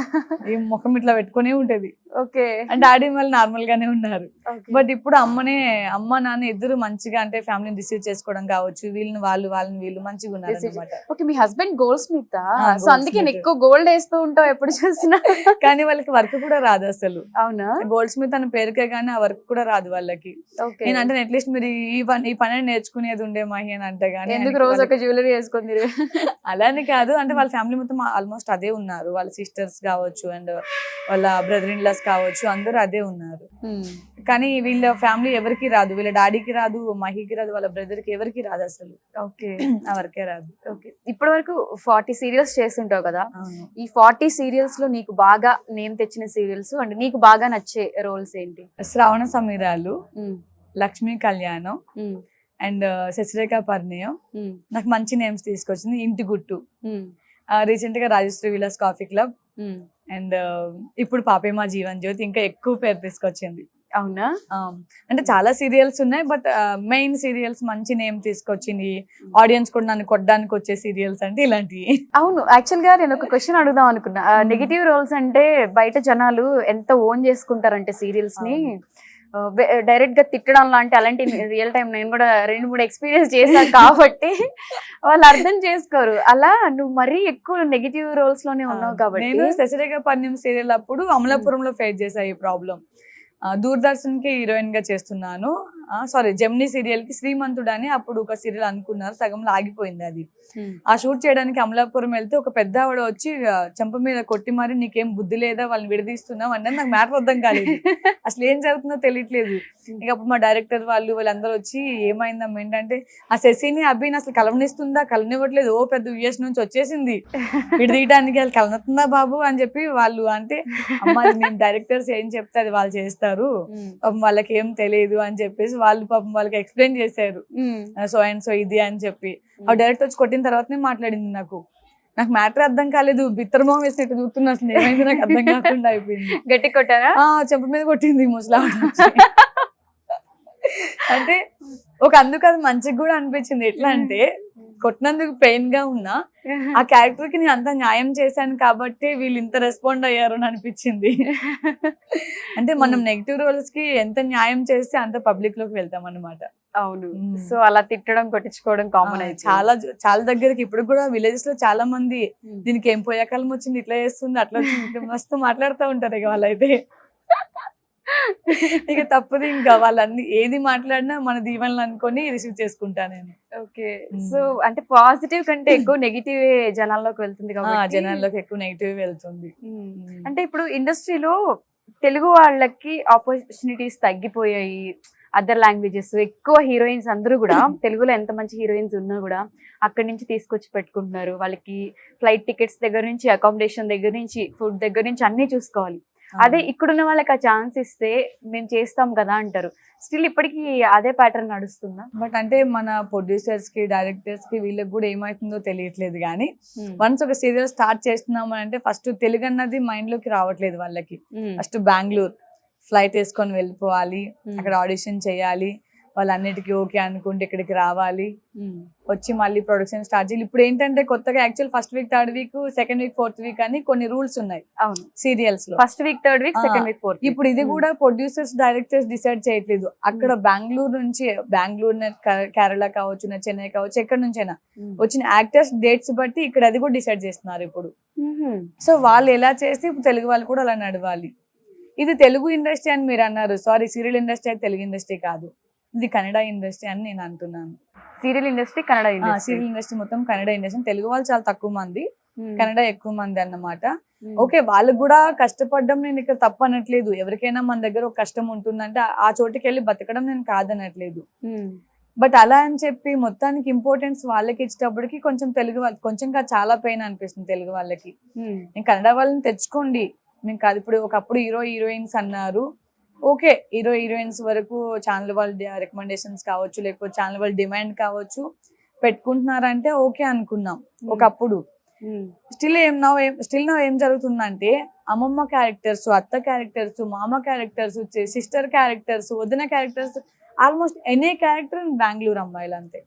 ఈ ముఖం ఇట్లా పెట్టుకునే ఉంటది. ఓకే అండ్ డాడీ వాళ్ళు నార్మల్ గానే ఉన్నారు. బట్ ఇప్పుడు అమ్మ నాన్న ఇద్దరు మంచిగా అంటే ఫ్యామిలీని రిసీవ్ చేసుకోవడం కావచ్చు, వాళ్ళని వీళ్ళు మంచిగా ఉన్నారు అన్నమాట. ఓకే మీ హస్బెండ్ గోల్డ్ స్మిత్, సో అందుకే ఎక్కువ గోల్డ్ వేస్తూ ఉంటావు ఎప్పుడు చూసినా. కానీ వాళ్ళకి వర్క్ కూడా రాదు అసలు. అవునా? గోల్డ్ స్మిత్ అనే పేరుకే కానీ ఆ వర్క్ కూడా రాదు వాళ్ళకి. నేను అంటే అట్లీస్ట్ మీరు ఈ పని నేర్చుకునేది ఉండే మహి అని అంటే గానీ, ఎందుకు రోజు ఒక జ్యువెలరీ వేసుకుంది అలానే కాదు. అంటే వాళ్ళ ఫ్యామిలీ మొత్తం ఆల్మోస్ట్ అదే ఉన్నారు, వాళ్ళ సిస్టర్స్ కావచ్చు అండ్ వాళ్ళ బ్రదర్ ఇన్ లాస్ కావచ్చు, అందరూ అదే ఉన్నారు. కానీ వీళ్ళ ఫ్యామిలీ ఎవరికి రాదు, వీళ్ళ డాడీకి రాదు, మహికి రాదు, వాళ్ళ బ్రదర్ కి ఎవరికి రాదు అసలు. ఓకే ఆ వర్కే రాదు. ఓకే ఇప్పటి వరకు 40 సీరియల్స్ చేస్తుంటావు కదా, ఈ 40 సీరియల్స్ లో నీకు బాగా నేమ్ తెచ్చిన సీరియల్స్ అంటే నీకు బాగా నచ్చే రోల్స్ ఏంటి? శ్రావణ సమీరాలు, లక్ష్మీ కళ్యాణం అండ్ శశిరేఖ పరిణయం నాకు మంచి నేమ్స్ తీసుకొచ్చింది. ఇంటి గుట్టు, రీసెంట్ గా Rajashree Vilas coffee club and ఇప్పుడు పాపేమా జీవన్ జ్యోతి ఇంకా ఎక్కువ పేరు తీసుకొచ్చింది. అవునా? అంటే చాలా సీరియల్స్ ఉన్నాయి బట్ మెయిన్ సీరియల్స్ మంచి నేమ్ తీసుకొచ్చింది. ఆడియన్స్ కూడా నన్ను కొట్టడానికి వచ్చే సీరియల్స్ అంటే ఇలాంటివి. అవును, యాక్చువల్ గా నేను ఒక క్వశ్చన్ అడుగుదాం అనుకున్నా. నెగిటివ్ రోల్స్ అంటే బయట జనాలు ఎంత ఓన్ చేసుకుంటారంటే సీరియల్స్ ని, డైరెక్ట్ గా తిట్టడం అలాంటి రియల్ టైం నేను కూడా 2-3 ఎక్స్పీరియన్స్ చేశాను కాబట్టి వాళ్ళు అర్థం చేసుకోరు. అలా నువ్వు మరీ ఎక్కువ నెగిటివ్ రోల్స్ లోనే ఉన్నావు కాబట్టి. నేను శశిరేఖ పరిణయం సీరియల్ అప్పుడు అమలాపురంలో ఫేస్ చేశా ఈ ప్రాబ్లం. దూరదర్శన్ కి హీరోయిన్ గా చేస్తున్నాను. సారీ జెమినీ సీరియల్ కి శ్రీమంతుడు అని అప్పుడు ఒక సీరియల్ అనుకున్నారు, సగంలో ఆగిపోయింది అది. ఆ షూట్ చేయడానికి అమలాపురం వెళ్తే ఒక పెద్ద ఆవిడ వచ్చి చెంప మీద కొట్టి మరి నీకేం బుద్ధి లేదా వాళ్ళని విడదీస్తున్నావు అంటే నాకు మ్యాటర్ అర్థం కాలేదు, అసలు ఏం జరుగుతుందో తెలియట్లేదు. ఇక అప్పుడు మా డైరెక్టర్ వాళ్ళందరూ వచ్చి ఏమైందమ్మా ఏంటంటే ఆ శశిని అభిని అసలు కలవనిస్తుందా, కలవనివ్వట్లేదు, ఓ పెద్ద యుఎస్ నుంచి వచ్చేసింది విడదీయడానికి, వాళ్ళు కలనతుందా బాబు అని చెప్పి వాళ్ళు అంటే అమ్మ మేము డైరెక్టర్స్ ఏం చెప్తే అది వాళ్ళు చేస్తారు, పాపం వాళ్ళకి ఏం తెలియదు అని చెప్పేసి వాళ్ళు పాపం వాళ్ళకి ఎక్స్ప్లెయిన్ చేశారు సో అండ్ సో ఇది అని చెప్పి. ఆ డైరెక్టర్ వచ్చి కొట్టిన తర్వాతనే మాట్లాడింది నాకు మ్యాటర్ అర్థం కాలేదు, బిత్తరమో వేసినట్టు చూస్తున్నా, అసలు ఏమైంది నాకు అర్థం కాకుండా అయిపోయింది. గట్టి కొట్టారా? చెంప మీద కొట్టింది ముసలా. అంటే అందుకు అది మంచిగా కూడా అనిపించింది. ఎట్లా అంటే కొట్టినందుకు పెయిన్ గా ఉన్నా ఆ క్యారెక్టర్ కి నేను అంత న్యాయం చేశాను కాబట్టి వీళ్ళు ఇంత రెస్పాండ్ అయ్యారు అని అనిపించింది. అంటే మనం నెగిటివ్ రోల్స్ కి ఎంత న్యాయం చేస్తే అంత పబ్లిక్ లోకి వెళ్తాం అన్నమాట. అవును. సో అలా తిట్టడం కొట్టించుకోవడం కామన్ అయితే చాలా దగ్గరికి ఇప్పుడు కూడా విలేజెస్ లో చాలా మంది దీనికి ఏం పోయాకాలం వచ్చింది, ఇట్లా చేస్తుంది, అట్లా వచ్చింది, మస్తు మాట్లాడుతూ ఉంటారు ఇక వాళ్ళైతే. ఇక తప్పదు, ఇంకా వాళ్ళన్ని ఏది మాట్లాడినా మన దీవెనలు అనుకొని రిసీవ్ చేసుకుంటా నేను. ఓకే. సో అంటే పాజిటివ్ కంటే ఎక్కువ నెగిటివ్ జనాల్లోకి వెళ్తుంది కాబట్టి జనాల్లోకి ఎక్కువ నెగిటివ్ వెళ్తుంది. అంటే ఇప్పుడు ఇండస్ట్రీలో తెలుగు వాళ్ళకి ఆపర్చునిటీస్ తగ్గిపోయాయి, అదర్ లాంగ్వేజెస్ ఎక్కువ హీరోయిన్స్ అందరూ కూడా తెలుగులో ఎంత మంచి హీరోయిన్స్ ఉన్నా కూడా అక్కడి నుంచి తీసుకొచ్చి పెట్టుకుంటున్నారు. వాళ్ళకి ఫ్లైట్ టికెట్స్ దగ్గర నుంచి, అకామిడేషన్ దగ్గర నుంచి, ఫుడ్ దగ్గర నుంచి అన్ని చూసుకోవాలి. అదే ఇక్కడున్న వాళ్ళకి ఆ ఛాన్స్ ఇస్తే మేము చేస్తాం కదా అంటారు. స్టిల్ ఇప్పటికీ అదే ప్యాటర్న్ నడుస్తుందా? బట్ అంటే మన ప్రొడ్యూసర్స్ కి, డైరెక్టర్స్ కి వీళ్ళకి కూడా ఏమవుతుందో తెలియట్లేదు. కానీ వన్స్ ఒక సీరియల్ స్టార్ట్ చేస్తున్నాము అంటే ఫస్ట్ తెలుగు అన్నది మైండ్ లోకి రావట్లేదు వాళ్ళకి. ఫస్ట్ బెంగళూరు ఫ్లైట్ వేసుకొని వెళ్ళిపోవాలి, అక్కడ ఆడిషన్ చేయాలి, వాళ్ళన్నిటికీ ఓకే అనుకుంటే ఇక్కడికి రావాలి, వచ్చి మళ్ళీ ప్రొడక్షన్ స్టార్ట్ చేయాలి. ఇప్పుడు ఏంటంటే కొత్తగా actual first week, third week, second week, fourth week అని కొన్ని రూల్స్ ఉన్నాయి సీరియల్స్ లో. First week, third week, second week, fourth. ఇప్పుడు ఇది కూడా ప్రొడ్యూసర్స్, డైరెక్టర్స్ డిసైడ్ చేయట్లేదు. అక్కడ బెంగళూరు నుంచి, బెంగళూరు, కేరళ కావచ్చు, చెన్నై కావచ్చు, ఎక్కడి నుంచైనా వచ్చిన యాక్టర్స్ డేట్స్ బట్టి ఇక్కడ అది కూడా డిసైడ్ చేస్తున్నారు ఇప్పుడు. సో వాళ్ళు ఎలా చేస్తే ఇప్పుడు తెలుగు వాళ్ళు కూడా అలా నడవాలి. ఇది తెలుగు ఇండస్ట్రీ అని మీరు అన్నారు, సారీ సీరియల్ ఇండస్ట్రీ అయితే తెలుగు ఇండస్ట్రీ కాదు, ఇది కన్నడ ఇండస్ట్రీ అని నేను అంటున్నాను. Serial industry Kannada industry. Serial industry మొత్తం కన్నడ ఇండస్ట్రీ. తెలుగు వాళ్ళు చాలా తక్కువ మంది, కన్నడ ఎక్కువ మంది అన్నమాట. ఓకే, వాళ్ళకి కూడా కష్టపడడం నేను ఇక్కడ తప్పు అనట్లేదు. ఎవరికైనా మన దగ్గర ఒక కష్టం ఉంటుందంటే ఆ చోటుకి వెళ్ళి బతకడం నేను కాదనట్లేదు. బట్ అలా అని చెప్పి మొత్తానికి ఇంపార్టెన్స్ వాళ్ళకి ఇచ్చేటప్పటికి కొంచెం తెలుగు వాళ్ళు కొంచెం చాలా పెయిన్ అనిపిస్తుంది తెలుగు వాళ్ళకి. నేను కన్నడ వాళ్ళని తెచ్చుకోండి మీకు కాదు. ఇప్పుడు ఒకప్పుడు హీరోయిన్స్ అన్నారు, ఓకే హీరోయిన్స్ వరకు ఛానల్ వాళ్ళ రికమెండేషన్స్ కావచ్చు, లేకపోతే ఛానల్ వాళ్ళ డిమాండ్ కావచ్చు పెట్టుకుంటున్నారంటే ఓకే అనుకున్నాం ఒకప్పుడు. స్టిల్ ఏం జరుగుతుందంటే అమ్మమ్మ క్యారెక్టర్స్, అత్త క్యారెక్టర్స్, మామ క్యారెక్టర్స్, సిస్టర్ క్యారెక్టర్స్, వదిన characters, almost any character in Bengaluru అమ్మాయిలు అంతే.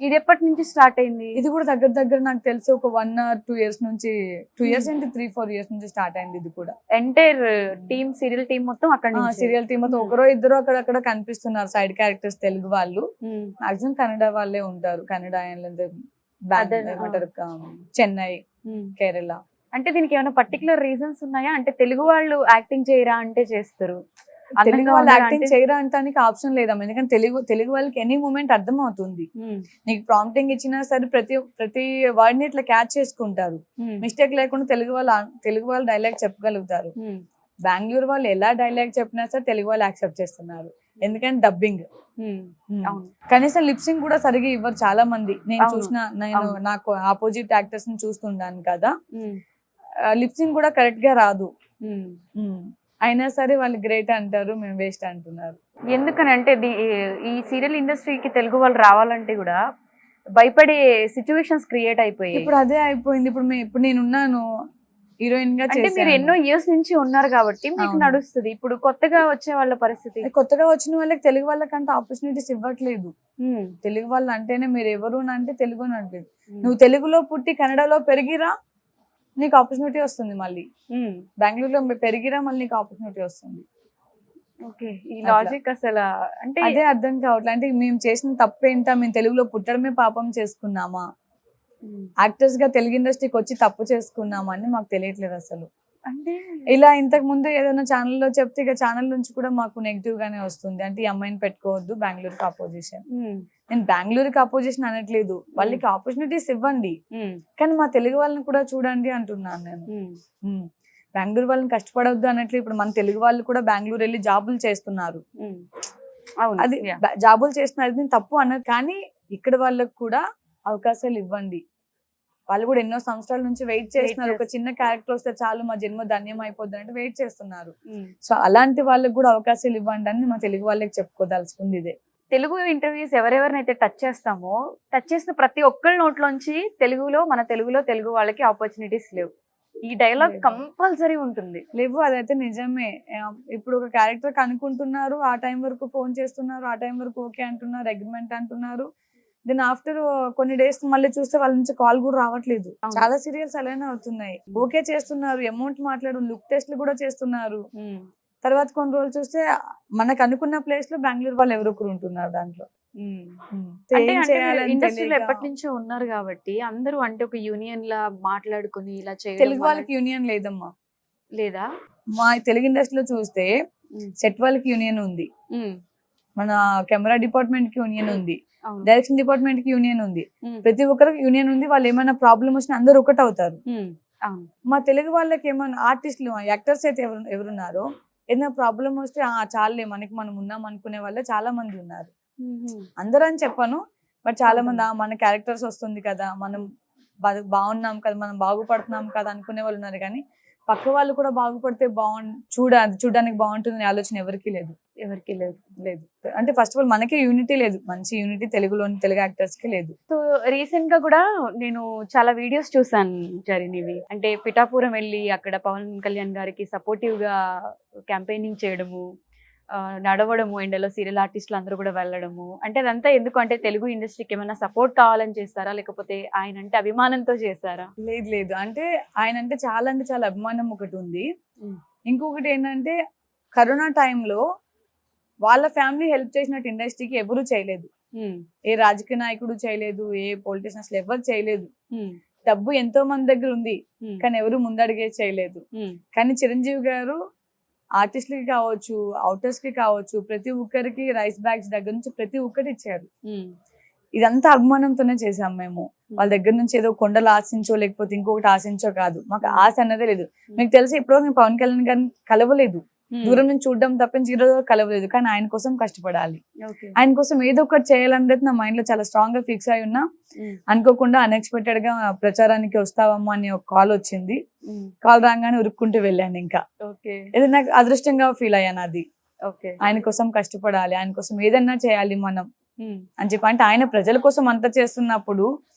ఇది ఎప్పటి నుంచి స్టార్ట్ అయింది? ఇది కూడా దగ్గర నాకు తెలిసి ఒక 1 or 2 years నుంచి, 2 years అంటే 3-4 years నుంచి స్టార్ట్ అయింది. ఇది కూడా ఎంటైర్ టీమ్, సీరియల్ టీమ్ మొత్తం అక్కడ నుంచి, సీరియల్ టీమ్ మొత్తం ఒకరో ఇద్దరు అక్కడక్కడ కనిపిస్తున్నారు సైడ్ క్యారెక్టర్స్ తెలుగు వాళ్ళు. మాక్సిమం కన్నడ వాళ్ళే ఉంటారు, కన్నడ చెన్నై, కేరళ. అంటే దీనికి ఏమైనా పర్టికులర్ రీజన్స్ ఉన్నాయా? అంటే తెలుగు వాళ్ళు యాక్టింగ్ చేయరా అంటే చేస్తారు, తెలుగు వాళ్ళు యాక్టింగ్ చేయరా అంటానికి ఆప్షన్ లేదమ్మా. ఎందుకంటే తెలుగు వాళ్ళకి ఎనీ మూమెంట్ అర్థం అవుతుంది. నీకు ప్రాంప్టింగ్ ఇచ్చినా సరే ప్రతి వర్డ్ ని ఇట్లా క్యాచ్ చేసుకుంటారు, మిస్టేక్ లేకుండా తెలుగు వాళ్ళు డైలాగ్ చెప్పగలుగుతారు. బెంగళూరు వాళ్ళు ఎలా డైలాగ్ చెప్పినా సరే తెలుగు వాళ్ళు యాక్సెప్ట్ చేస్తున్నారు, ఎందుకంటే డబ్బింగ్. కనీసం లిప్సింగ్ కూడా సరిగా ఇవ్వరు చాలా మంది. నేను నాకు ఆపోజిట్ యాక్టర్స్ ని చూస్తున్నాను కదా, లిప్సింగ్ కూడా కరెక్ట్ గా రాదు. అయినా సరే వాళ్ళు గ్రేట్ అంటారు, మేము వేస్ట్ అంటున్నారు. ఎందుకని అంటే ఈ సీరియల్ ఇండస్ట్రీకి తెలుగు వాళ్ళు రావాలంటే కూడా భయపడే సిచ్యువేషన్స్ క్రియేట్ అయిపోయాయి. ఇప్పుడు అదే అయిపోయింది. ఇప్పుడు నేను ఉన్నాను హీరోయిన్ గా, అంటే మీరు ఎన్నో ఇయర్స్ నుంచి ఉన్నారు కాబట్టి మీకు నడుస్తుంది. ఇప్పుడు కొత్తగా వచ్చే వాళ్ళ పరిస్థితి, కొత్తగా వచ్చిన వాళ్ళకి తెలుగు వాళ్ళకంటే ఆపర్చునిటీస్ ఇవ్వట్లేదు. తెలుగు వాళ్ళు అంటేనే మీరు ఎవరు అంటే తెలుగు అంటే, నువ్వు తెలుగులో పుట్టి కన్నడలో పెరిగిరా నీకు ఆపర్చునిటీ వస్తుంది, మళ్ళీ బెంగళూరులో పెరిగిరా మళ్ళీ నీకు ఆపర్చునిటీ వస్తుంది. ఈ లాజిక్ అసలు అంటే అదే అర్థం కావట్లేదు. అంటే మేము చేసిన తప్పేంటా, మేము తెలుగులో పుట్టడమే పాపం చేసుకున్నామా, యాక్టర్స్ గా తెలుగు ఇండస్ట్రీకి వచ్చి తప్పు చేసుకున్నామా అని మాకు తెలియట్లేదు అసలు. అంటే ఇలా ఇంతకు ముందు ఏదైనా ఛానల్లో చెప్తే ఇక ఛానల్ నుంచి కూడా మాకు నెగిటివ్ గానే వస్తుంది. అంటే ఈ అమ్మాయిని పెట్టుకోవద్దు, బెంగళూరుకి అపోజిషన్. నేను బెంగళూరుకి అపోజిషన్ అనట్లేదు, వాళ్ళకి ఆపర్చునిటీస్ ఇవ్వండి, కానీ మా తెలుగు వాళ్ళని కూడా చూడండి అంటున్నాను నేను. బెంగళూరు వాళ్ళని కష్టపడవద్దు అనట్లేదు. ఇప్పుడు మన తెలుగు వాళ్ళు కూడా బెంగళూరు వెళ్ళి జాబులు చేస్తున్నారు, అది జాబులు చేస్తున్నారు, నేను తప్పు అన్నది. కానీ ఇక్కడ వాళ్ళకి కూడా అవకాశాలు ఇవ్వండి. వాళ్ళు కూడా ఎన్నో సంవత్సరాల నుంచి వెయిట్ చేస్తున్నారు. ఒక చిన్న క్యారెక్టర్ వస్తే చాలు మా జన్మ ధన్యం అయిపోద్ది అంటే వెయిట్ చేస్తున్నారు. సో అలాంటి వాళ్ళకి కూడా అవకాశాలు ఇవ్వండి అని మా తెలుగు వాళ్ళకి చెప్పుకోదలుచుకుంది ఇదే. తెలుగు ఇంటర్వ్యూస్ ఎవరెవరినైతే టచ్ చేస్తామో, టచ్ చేసిన ప్రతి ఒక్కరి నోట్లోంచి మన తెలుగులో తెలుగు వాళ్ళకి ఆపర్చునిటీస్ లేవు, ఈ డైలాగ్ కంపల్సరీ ఉంటుంది. లేవు, అదైతే నిజమే. ఇప్పుడు ఒక క్యారెక్టర్ కనుక్కుంటున్నారు, ఆ టైం వరకు ఫోన్ చేస్తున్నారు, ఆ టైం వరకు ఓకే అంటున్నారు, అగ్రిమెంట్ అంటున్నారు. దెన్ ఆఫ్టర్ కొన్ని డేస్ మళ్ళీ చూస్తే వాళ్ళ నుంచి కాల్ కూడా రావట్లేదు. చాలా సీరియల్స్ అలానే అవుతున్నాయి. ఓకే చేస్తున్నారు, అమౌంట్ మాట్లాడు, లుక్ టెస్ట్లు కూడా చేస్తున్నారు. తర్వాత కొన్ని రోజులు చూస్తే మనకు అనుకున్న ప్లేస్ లో బెంగళూరు వాళ్ళు ఎవరొకరు ఉంటున్నారు దాంట్లో. ఇండస్ట్రీలో ఎప్పటి నుంచో ఉన్నారు కాబట్టి అందరూ అంటే ఒక యూనియన్ లా మాట్లాడుకుని ఇలా చేయడం. తెలుగు వాళ్ళకి యూనియన్ లేదమ్మా. లేదా? మా తెలుగు ఇండస్ట్రీలో చూస్తే సెట్ వాళ్ళకి యూనియన్ ఉంది, మన కెమెరా డిపార్ట్మెంట్ కి యూనియన్ ఉంది, డైరెక్షన్ డిపార్ట్మెంట్ కి యూనియన్ ఉంది, ప్రతి ఒక్కరికి యూనియన్ ఉంది. వాళ్ళు ఏమైనా ప్రాబ్లం వచ్చినా అందరూ ఒకటి అవుతారు. మా తెలుగు వాళ్ళకి ఏమైనా ఆర్టిస్టులు, యాక్టర్స్ అయితే ఎవరున్నారో ఏదైనా ప్రాబ్లం వస్తే చాలే మనకి మనం ఉన్నాం అనుకునే వాళ్ళే చాలా మంది ఉన్నారు. అందరూ అని చెప్పను, బట్ చాలా మంది మన క్యారెక్టర్స్ వస్తుంది కదా, మనం బాగున్నాం కదా, మనం బాగుపడుతున్నాం కదా అనుకునే వాళ్ళు ఉన్నారు. కానీ పక్క వాళ్ళు కూడా బాగుపడితే చూడడానికి బాగుంటుంది ఆలోచన ఎవరికి లేదు. అంటే ఫస్ట్ ఆఫ్ ఆల్ మనకే యూనిటీ లేదు, మంచి యూనిటీ తెలుగులోని తెలుగు యాక్టర్స్ కి లేదు. సో రీసెంట్ గా కూడా నేను చాలా వీడియోస్ చూసాను జరిగినవి. అంటే పిఠాపురం వెళ్ళి అక్కడ పవన్ కళ్యాణ్ గారికి సపోర్టివ్ గా క్యాంపెయినింగ్ చేయడము, నడవడము, ఎండలో సీరియల్ ఆర్టిస్టులు అందరూ కూడా వెళ్ళడము. అంటే అదంతా ఎందుకు, అంటే తెలుగు ఇండస్ట్రీకి ఏమైనా సపోర్ట్ కావాలని చేస్తారా, లేకపోతే ఆయన అంటే అభిమానంతో చేస్తారా? లేదు, అంటే ఆయన అంటే చాలా అభిమానం ఒకటి ఉంది. ఇంకొకటి ఏంటంటే కరోనా టైంలో వాళ్ళ ఫ్యామిలీ హెల్ప్ చేసినట్టు ఇండస్ట్రీకి ఎవరు చేయలేదు. ఏ రాజకీయ నాయకుడు చేయలేదు, ఏ పొలిటీషియన్స్ ఎవరు చేయలేదు. డబ్బు ఎంతో మంది దగ్గర ఉంది, కానీ ఎవరు ముందడిగే చేయలేదు. కానీ చిరంజీవి గారు ఆర్టిస్టులకి కావచ్చు, అవుటర్స్ కి కావచ్చు, ప్రతి ఒక్కరికి రైస్ బ్యాగ్స్ దగ్గర నుంచి ప్రతి ఒక్కటి ఇచ్చారు. ఇదంతా అభిమానంతోనే చేసాం మేము. వాళ్ళ దగ్గర నుంచి ఏదో కొండలు ఆశించో లేకపోతే ఇంకొకటి ఆశించో కాదు, మాకు ఆశ అన్నదే లేదు. మీకు తెలిసి ఇప్పుడు నేను పవన్ కళ్యాణ్ గారిని కలవలేదు, దూరం నుంచి చూడడం తప్పించి ఈరోజు కలవలేదు. కానీ ఆయన కోసం కష్టపడాలి, ఆయన కోసం ఏదో ఒకటి చేయాలనేది నా మైండ్ లో చాలా స్ట్రాంగ్ గా ఫిక్స్ అయి ఉన్నా. అనుకోకుండా అన్ఎక్స్పెక్టెడ్ గా ప్రచారానికి వస్తావమ్మా అని ఒక కాల్ వచ్చింది. కాల్ రాగానే ఉరుక్కుంటూ వెళ్ళాను. ఇంకా ఇది నాకు అదృష్టంగా ఫీల్ అయ్యాను. అది ఆయన కోసం కష్టపడాలి, ఆయన కోసం ఏదన్నా చేయాలి మనం అని చెప్పి. అంటే ఆయన ప్రజల కోసం అంతా చేస్తున్నప్పుడు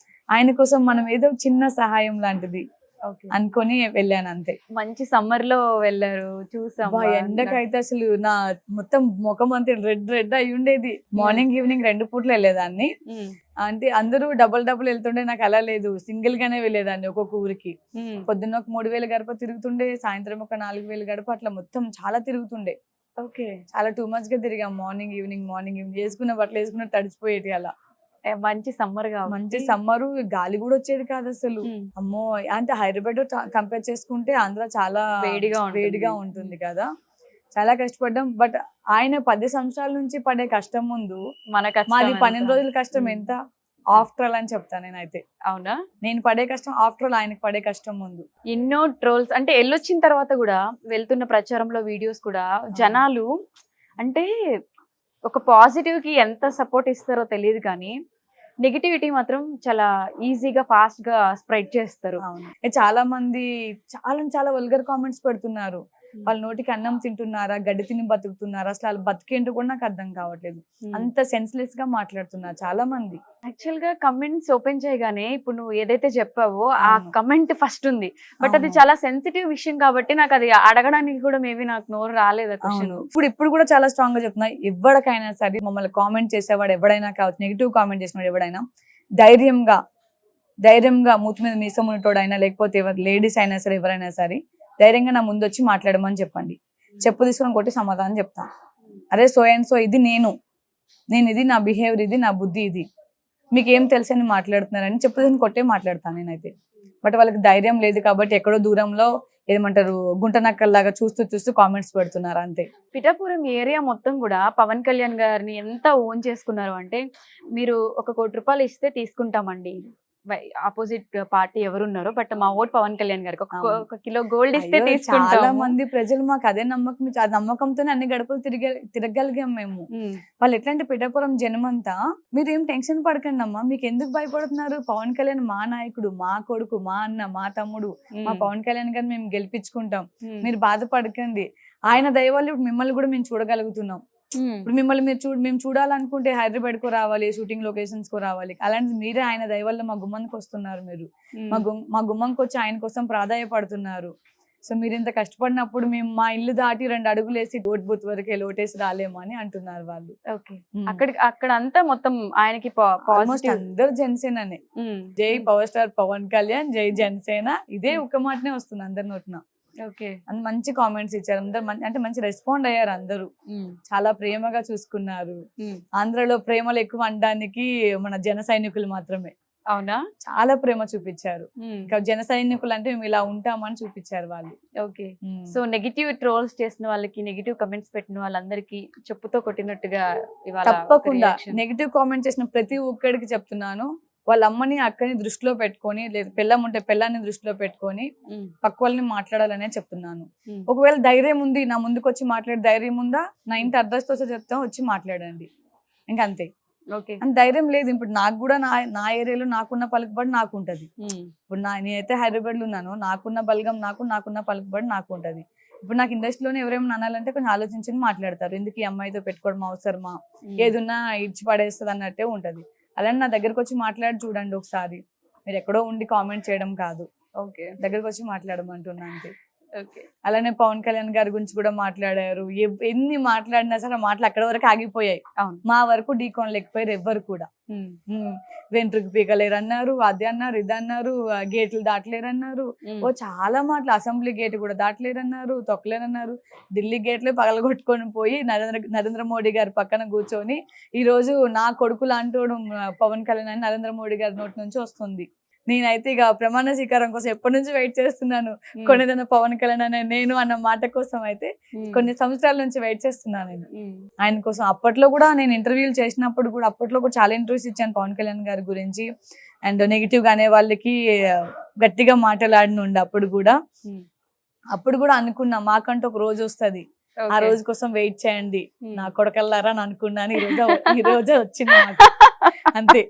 ఆయన కోసం మనం ఏదో చిన్న సహాయం లాంటిది అనుకొని వెళ్ళాను అంతే. మంచి సమ్మర్ లో వెళ్ళారు, చూసాం. ఎండకైతే అసలు నా మొత్తం ముఖం అంతే రెడ్ అయి ఉండేది. మార్నింగ్ ఈవినింగ్ 2 పూట్లు వెళ్ళేదాన్ని. అంటే అందరూ డబుల్ వెళ్తుండే, నాకు అలా లేదు, సింగిల్ గానే వెళ్ళేదాన్ని ఒక్కొక్క ఊరికి. పొద్దున్న ఒక 3000 గడప తిరుగుతుండే, సాయంత్రం ఒక 4000 గడప, అట్లా మొత్తం చాలా తిరుగుతుండే. చాలా టూ మచ్ గా తిరిగాం. మార్నింగ్ ఈవినింగ్ వేసుకున్న బట్టలు వేసుకున్న తడిచిపోయేది. అలా మంచి సమ్మర్ గా, మంచి సమ్మర్, గాలి కూడా వచ్చేది కాదు అసలు. అమ్మో, అంటే హైదరాబాద్ కంపేర్ చేసుకుంటే ఆంధ్ర చాలా వేడిగా ఉంటుంది కదా. చాలా కష్టపడ్డాం. బట్ ఆయన 10 సంవత్సరాల నుంచి పడే కష్టం ముందు మాది 12 రోజుల కష్టం ఎంత ఆఫ్టర్ ఆల్ అని చెప్తాను నేనైతే. అవునా? నేను పడే కష్టం ఆఫ్టర్ ఆల్ ఆయనకు పడే కష్టం ముందు. ఎన్నో ట్రోల్స్, అంటే వెళ్ళొచ్చిన తర్వాత కూడా వెళ్తున్న ప్రచారంలో వీడియోస్ కూడా జనాలు అంటే ఒక పాజిటివ్ కి ఎంత సపోర్ట్ ఇస్తారో తెలియదు, కానీ నెగిటివిటీ మాత్రం చాలా ఈజీగా ఫాస్ట్ గా స్ప్రెడ్ చేస్తారు. చాలా మంది చాలా వల్గర్ కామెంట్స్ పెడుతున్నారు. వాళ్ళ నోటికి అన్నం తింటున్నారా, గడ్డి తిని బతుకుతున్నారా, అసలు వాళ్ళు బతికేంటో కూడా నాకు అర్థం కావట్లేదు. అంత సెన్స్లెస్ గా మాట్లాడుతున్నారు చాలా మంది. యాక్చువల్ గా కమెంట్స్ ఓపెన్ చేయగానే ఇప్పుడు నువ్వు ఏదైతే చెప్పావో ఆ కమెంట్ ఫస్ట్ ఉంది, బట్ అది చాలా సెన్సిటివ్ విషయం కాబట్టి నాకు అది అడగడానికి కూడా మేబీ నాకు నోరు రాలేదు. ఇప్పుడు కూడా చాలా స్ట్రాంగ్ గా చెప్తున్నా, ఎవరికైనా సరే మమ్మల్ని కామెంట్ చేసేవాడు ఎవడైనా కావచ్చు, నెగిటివ్ కామెంట్ చేసినవాడు ఎవడైనా ధైర్యంగా మూతి మీద మీసం ఉన్నటోడైనా లేకపోతే లేడీస్ అయినా సరే ఎవరైనా సరే ధైర్యంగా నా ముందు వచ్చి మాట్లాడమని చెప్పండి. చెప్పు తీసుకొని కొట్టి సమాధానం చెప్తాను. అరే సో అండ్ సో ఇది నేను ఇది నా బిహేవియర్, ఇది నా బుద్ధి, ఇది మీకు ఏం తెలుసని మాట్లాడుతున్నారని చెప్పు తీసుకొని కొట్టే మాట్లాడతాను నేనైతే. బట్ వాళ్ళకి ధైర్యం లేదు కాబట్టి ఎక్కడో దూరంలో ఏమంటారు గుంటనక్కల్లాగా చూస్తూ కామెంట్స్ పెడుతున్నారు అంతే. పిఠాపురం ఏరియా మొత్తం కూడా పవన్ కళ్యాణ్ గారిని ఎంత ఓన్ చేసుకున్నారు అంటే, మీరు ₹1 కోటి ఇస్తే తీసుకుంటామండి, ఆపోజిట్ పార్టీ ఎవరున్నారో, బట్ మా ఓట్ పవన్ కళ్యాణ్ గారికి ఒక కిలో గోల్డ్ ఇస్తే చాలా తీసుకుంటాము. మంది ప్రజలు మాకు అదే నమ్మకం, ఆ నమ్మకంతోనే అన్ని గడపలు తిరగలిగాం మేము. వాళ్ళు ఎట్లాంటి పిఠాపురం జనమంతా మీరు ఏం టెన్షన్ పడకండి అమ్మా, మీకు ఎందుకు భయపడుతున్నారు, పవన్ కళ్యాణ్ మా నాయకుడు, మా కొడుకు, మా అన్న, మా తమ్ముడు, మా పవన్ కళ్యాణ్ గారిని మేము గెలిపించుకుంటాం, మీరు బాధపడకండి. ఆయన దయ వల్ల ఇప్పుడు మిమ్మల్ని కూడా మేము చూడగలుగుతున్నాం. ఇప్పుడు మిమ్మల్ని మేము చూడాలనుకుంటే హైదరాబాద్ కో రావాలి, షూటింగ్ లొకేషన్స్ కో రావాలి, అలాంటిది మీరే ఆయన దయ వల్ల మా గుమ్మానికి వస్తున్నారు. మీరు మా గుమ్మంకి వచ్చి ఆయన కోసం ప్రాధాయపడుతున్నారు. సో మీరు ఇంత కష్టపడినప్పుడు మేము మా ఇల్లు దాటి 2 అడుగులు వేసి ఓట్ బూత్ వరకే లోటేసి రాలేము అని అంటున్నారు వాళ్ళు. అక్కడ అంతా మొత్తం ఆయనకి అందరూ జనసేననే. జై పవర్ స్టార్ పవన్ కళ్యాణ్, జై జనసేన, ఇదే ఒక మాటనే వస్తుంది అందరి నోటిన. మంచి కామెంట్స్ ఇచ్చారు అందరు, అంటే మంచి రెస్పాండ్ అయ్యారు అందరూ, చాలా ప్రేమగా చూసుకున్నారు. ఆంధ్రలో ప్రేమలు ఎక్కువ అనడానికి మన జన సైనికులు మాత్రమే. అవునా, చాలా ప్రేమ చూపించారు. ఇంకా జన సైనికులు అంటే మేము ఇలా ఉంటామని చూపించారు వాళ్ళు. ఓకే, సో నెగిటివ్ ట్రోల్స్ చేసిన వాళ్ళకి, నెగిటివ్ కమెంట్స్ పెట్టిన వాళ్ళందరికీ చెప్పుతో కొట్టినట్టుగా తప్పకుండా నెగిటివ్ కామెంట్ చేసిన ప్రతి ఒక్కడికి చెప్తున్నాను, వాళ్ళ అమ్మని అక్కని దృష్టిలో పెట్టుకొని, లేదా పెళ్ళం ఉంటే పెళ్ళాన్ని దృష్టిలో పెట్టుకొని పక్క వాళ్ళని మాట్లాడాలనే చెప్తున్నాను. ఒకవేళ ధైర్యం ఉంది, నా ముందుకు వచ్చి మాట్లాడే ధైర్యం ఉందా, నా ఇంటి అడ్రస్ తో చెప్తాం వచ్చి మాట్లాడండి, ఇంకా అంతే. అంత ధైర్యం లేదు. ఇప్పుడు నాకు కూడా నా ఏరియాలో నాకున్న పలుకుబడి నాకు ఉంటది. ఇప్పుడు నేనైతే హైదరాబాద్ లో ఉన్నాను, నాకున్న బలగం నాకున్న పలుకుబడి నాకు ఉంటది. ఇప్పుడు నాకు ఇండస్ట్రీలోనే ఎవరేమైనా అనాలంటే కొంచెం ఆలోచించి మాట్లాడతారు, ఎందుకు ఈ అమ్మాయితో పెట్టుకోవడం అవసరమా, ఏదున్నా ఇచ్చి పడేస్తుంది అన్నట్టే ఉంటది. అలానే నా దగ్గరకు వచ్చి మాట్లాడి చూడండి ఒకసారి, మీరు ఎక్కడో ఉండి కామెంట్ చేయడం కాదు, దగ్గరకు వచ్చి మాట్లాడమంటున్నా అంతే. అలానే పవన్ కళ్యాణ్ గారి గురించి కూడా మాట్లాడారు, ఎన్ని మాట్లాడినా సరే మాటలు అక్కడ వరకు ఆగిపోయాయి. మా వరకు ఢీకోన్ లేకపోయారు ఎవ్వరు కూడా. వెంట్రుకు పీకలేరు అన్నారు, అది అన్నారు, ఇది అన్నారు, గేట్లు దాటలేరు అన్నారు, చాలా మాటలు, అసెంబ్లీ గేట్ కూడా దాటలేరు అన్నారు, తొక్కలేరన్నారు. ఢిల్లీ గేట్లే పగలగొట్టుకొని పోయి నరేంద్ర మోడీ గారి పక్కన కూర్చొని ఈ రోజు నా కొడుకులు అంటూ పవన్ కళ్యాణ్ అని నరేంద్ర మోడీ గారి నోటి నుంచి వస్తుంది. నేనైతే ఇక ప్రమాణ స్వీకారం కోసం ఎప్పటి నుంచి వెయిట్ చేస్తున్నాను, కొన్నిదైనా పవన్ కళ్యాణ్ అనే నేను అన్న మాట కోసం అయితే కొన్ని సంవత్సరాల నుంచి వెయిట్ చేస్తున్నాను నేను ఆయన కోసం. అప్పట్లో కూడా నేను ఇంటర్వ్యూలు చేసినప్పుడు కూడా, అప్పట్లో కూడా చాలా ఇంటర్వ్యూస్ ఇచ్చాను పవన్ కళ్యాణ్ గారి గురించి, అండ్ నెగిటివ్ గా అనే వాళ్ళకి గట్టిగా మాట్లాడినుండి. అప్పుడు కూడా అనుకున్నా మాకంటూ ఒక రోజు వస్తుంది, ఆ రోజు కోసం వెయిట్ చేయండి నా కొడకల్లారా అని అనుకున్నాను. ఈ రోజే వచ్చింది నాకు అంతే.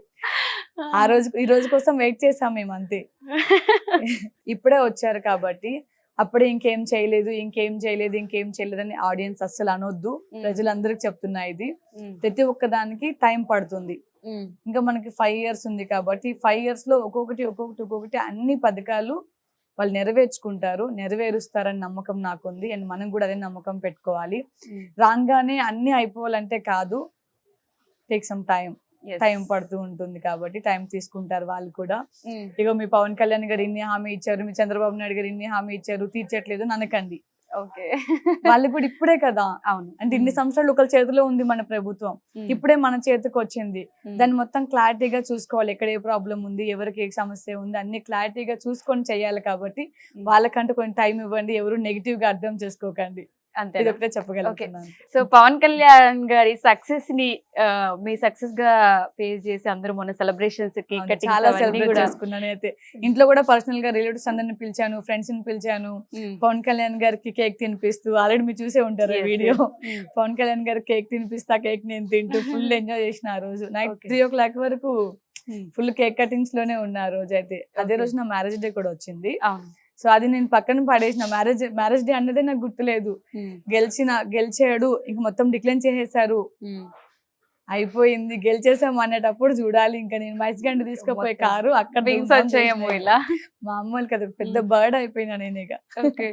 ఈ రోజు కోసం వెయిట్ చేసాం మేము అంతే. ఇప్పుడే వచ్చారు కాబట్టి అప్పుడే ఇంకేం చేయలేదు అని ఆడియన్స్ అస్సలు అనొద్దు. ప్రజలందరికి చెప్తున్నా, ఇది ప్రతి ఒక్క దానికి టైం పడుతుంది. ఇంకా మనకి 5 years ఉంది కాబట్టి 5 years లో ఒక్కొక్కటి అన్ని పథకాలు వాళ్ళు నెరవేరుస్తారని నమ్మకం నాకుంది. అండ్ మనం కూడా అదే నమ్మకం పెట్టుకోవాలి. రాగానే అన్ని అయిపోవాలంటే కాదు, టేక్ సమ్ టైం పడుతూ ఉంటుంది కాబట్టి టైం తీసుకుంటారు వాళ్ళు కూడా. ఇక మీ పవన్ కళ్యాణ్ గారు ఇన్ని హామీ ఇచ్చారు, మీ చంద్రబాబు నాయుడు గారు ఇన్ని హామీ ఇచ్చారు, తీర్చట్లేదు అనకండి. వాళ్ళు కూడా ఇప్పుడే కదా, అవును, అంటే ఇన్ని సంవత్సరాలు ఒకరి చేతిలో ఉంది మన ప్రభుత్వం, ఇప్పుడే మన చేతికి వచ్చింది. దాన్ని మొత్తం క్లారిటీగా చూసుకోవాలి, ఎక్కడ ఏ ప్రాబ్లం ఉంది, ఎవరికి ఏ సమస్య ఉంది, అన్ని క్లారిటీగా చూసుకొని చేయాలి. కాబట్టి వాళ్ళకంటే కొంచెం టైం ఇవ్వండి, ఎవరు నెగిటివ్ గా అర్థం చేసుకోకండి, అంతే చెప్పగలుగుతున్నాను. సో పవన్ కళ్యాణ్ గారి సక్సెస్ ని మీ సక్సెస్ గా ఫేస్ చేసి అందరూ మొన్న సెలబ్రేషన్స్ చాలా సెలబ్రేట్ చేసుకున్నాను. అయితే ఇంట్లో కూడా పర్సనల్ గా రిలేటివ్స్ అందరిని పిలిచాను, ఫ్రెండ్స్ ని పిలిచాను. పవన్ కళ్యాణ్ గారికి కేక్ తినిపిస్తూ, ఆల్రెడీ మీరు చూసే ఉంటారు వీడియో, పవన్ కళ్యాణ్ గారికి కేక్ తినిపిస్తా, కేక్ నేను తింటూ ఫుల్ ఎంజాయ్ చేసిన. ఆ రోజు నైట్ 3 o'clock వరకు ఫుల్ కేక్ కటింగ్స్ లోనే ఉన్న ఆ రోజు. అయితే అదే రోజు నా మ్యారేజ్ డే కూడా వచ్చింది. సో అది నేను పక్కన పడేసిన. మ్యారేజ్ డే అన్నదే నాకు గుర్తులేదు. గెలిచాడు, ఇంక మొత్తం డిక్లైన్ చేసేసారు, అయిపోయింది, గెలిచేసాము అనేటప్పుడు చూడాలి. ఇంకా నేను మైస్గండ్ తీసుకుపోయే కారు అక్కడ ఇలా మా అమ్మోళ్ళకి కదా పెద్ద బర్డ్ అయిపోయినా నేను ఇక. ఓకే,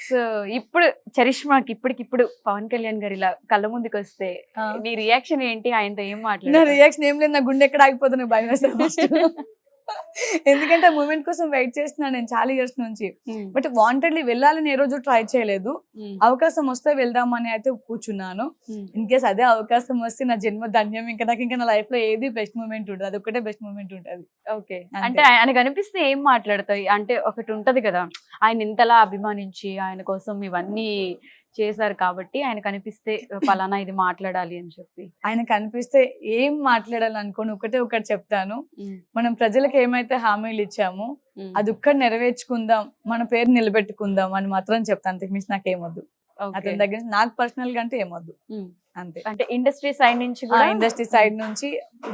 సో ఇప్పుడు చరిష్మాకి ఇప్పటికిప్పుడు పవన్ కళ్యాణ్ గారు ఇలా కళ్ళ ముందుకు వస్తే నీ రియాక్షన్ ఏంటి? ఆయనతో ఏం మాట్లాడు? నా రియాక్షన్ ఏం లేదు, నా గుండె ఎక్కడ ఆగిపోతుంది, భయం వేస్తుంది. ఎందుకంటే మూమెంట్ కోసం వెయిట్ చేస్తున్నాను నేను చాలా ఇయర్స్ నుంచి. బట్ వాంటెడ్లీ వెళ్ళాలని ఏ రోజు ట్రై చేయలేదు. అవకాశం వస్తే వెళ్దామని అయితే కూర్చున్నాను. ఇన్ కేస్ అదే అవకాశం వస్తే నా జన్మ ధన్యం. ఇంకా నాకు ఇంకా నా లైఫ్ లో ఏది బెస్ట్ మూమెంట్ ఉంటుంది, అది ఒకటే బెస్ట్ మూమెంట్ ఉంటుంది. ఓకే, అంటే ఆయన కనిపిస్తే ఏం మాట్లాడతాయి? అంటే ఒకటి ఉంటది కదా, ఆయన ఇంతలా అభిమానించి ఆయన కోసం ఇవన్నీ చేశారు కాబట్టి ఆయన కనిపిస్తే పలానా ఇది మాట్లాడాలి అని చెప్పి. ఆయన కనిపిస్తే ఏం మాట్లాడాలి అనుకోని ఒకటి చెప్తాను. మనం ప్రజలకు ఏమైతే హామీలు ఇచ్చామో అది ఒక్కటి నెరవేర్చుకుందాం, మన పేరు నిలబెట్టుకుందాం అని మాత్రం చెప్తాను. అంతకు మించి నాకేమొద్దు. అతని దగ్గర నుంచి నాకు పర్సనల్ గా అంటే ఏమొద్దు అంతే. అంటే ఇండస్ట్రీ సైడ్ నుంచి కూడా, ఇండస్ట్రీ సైడ్ నుంచి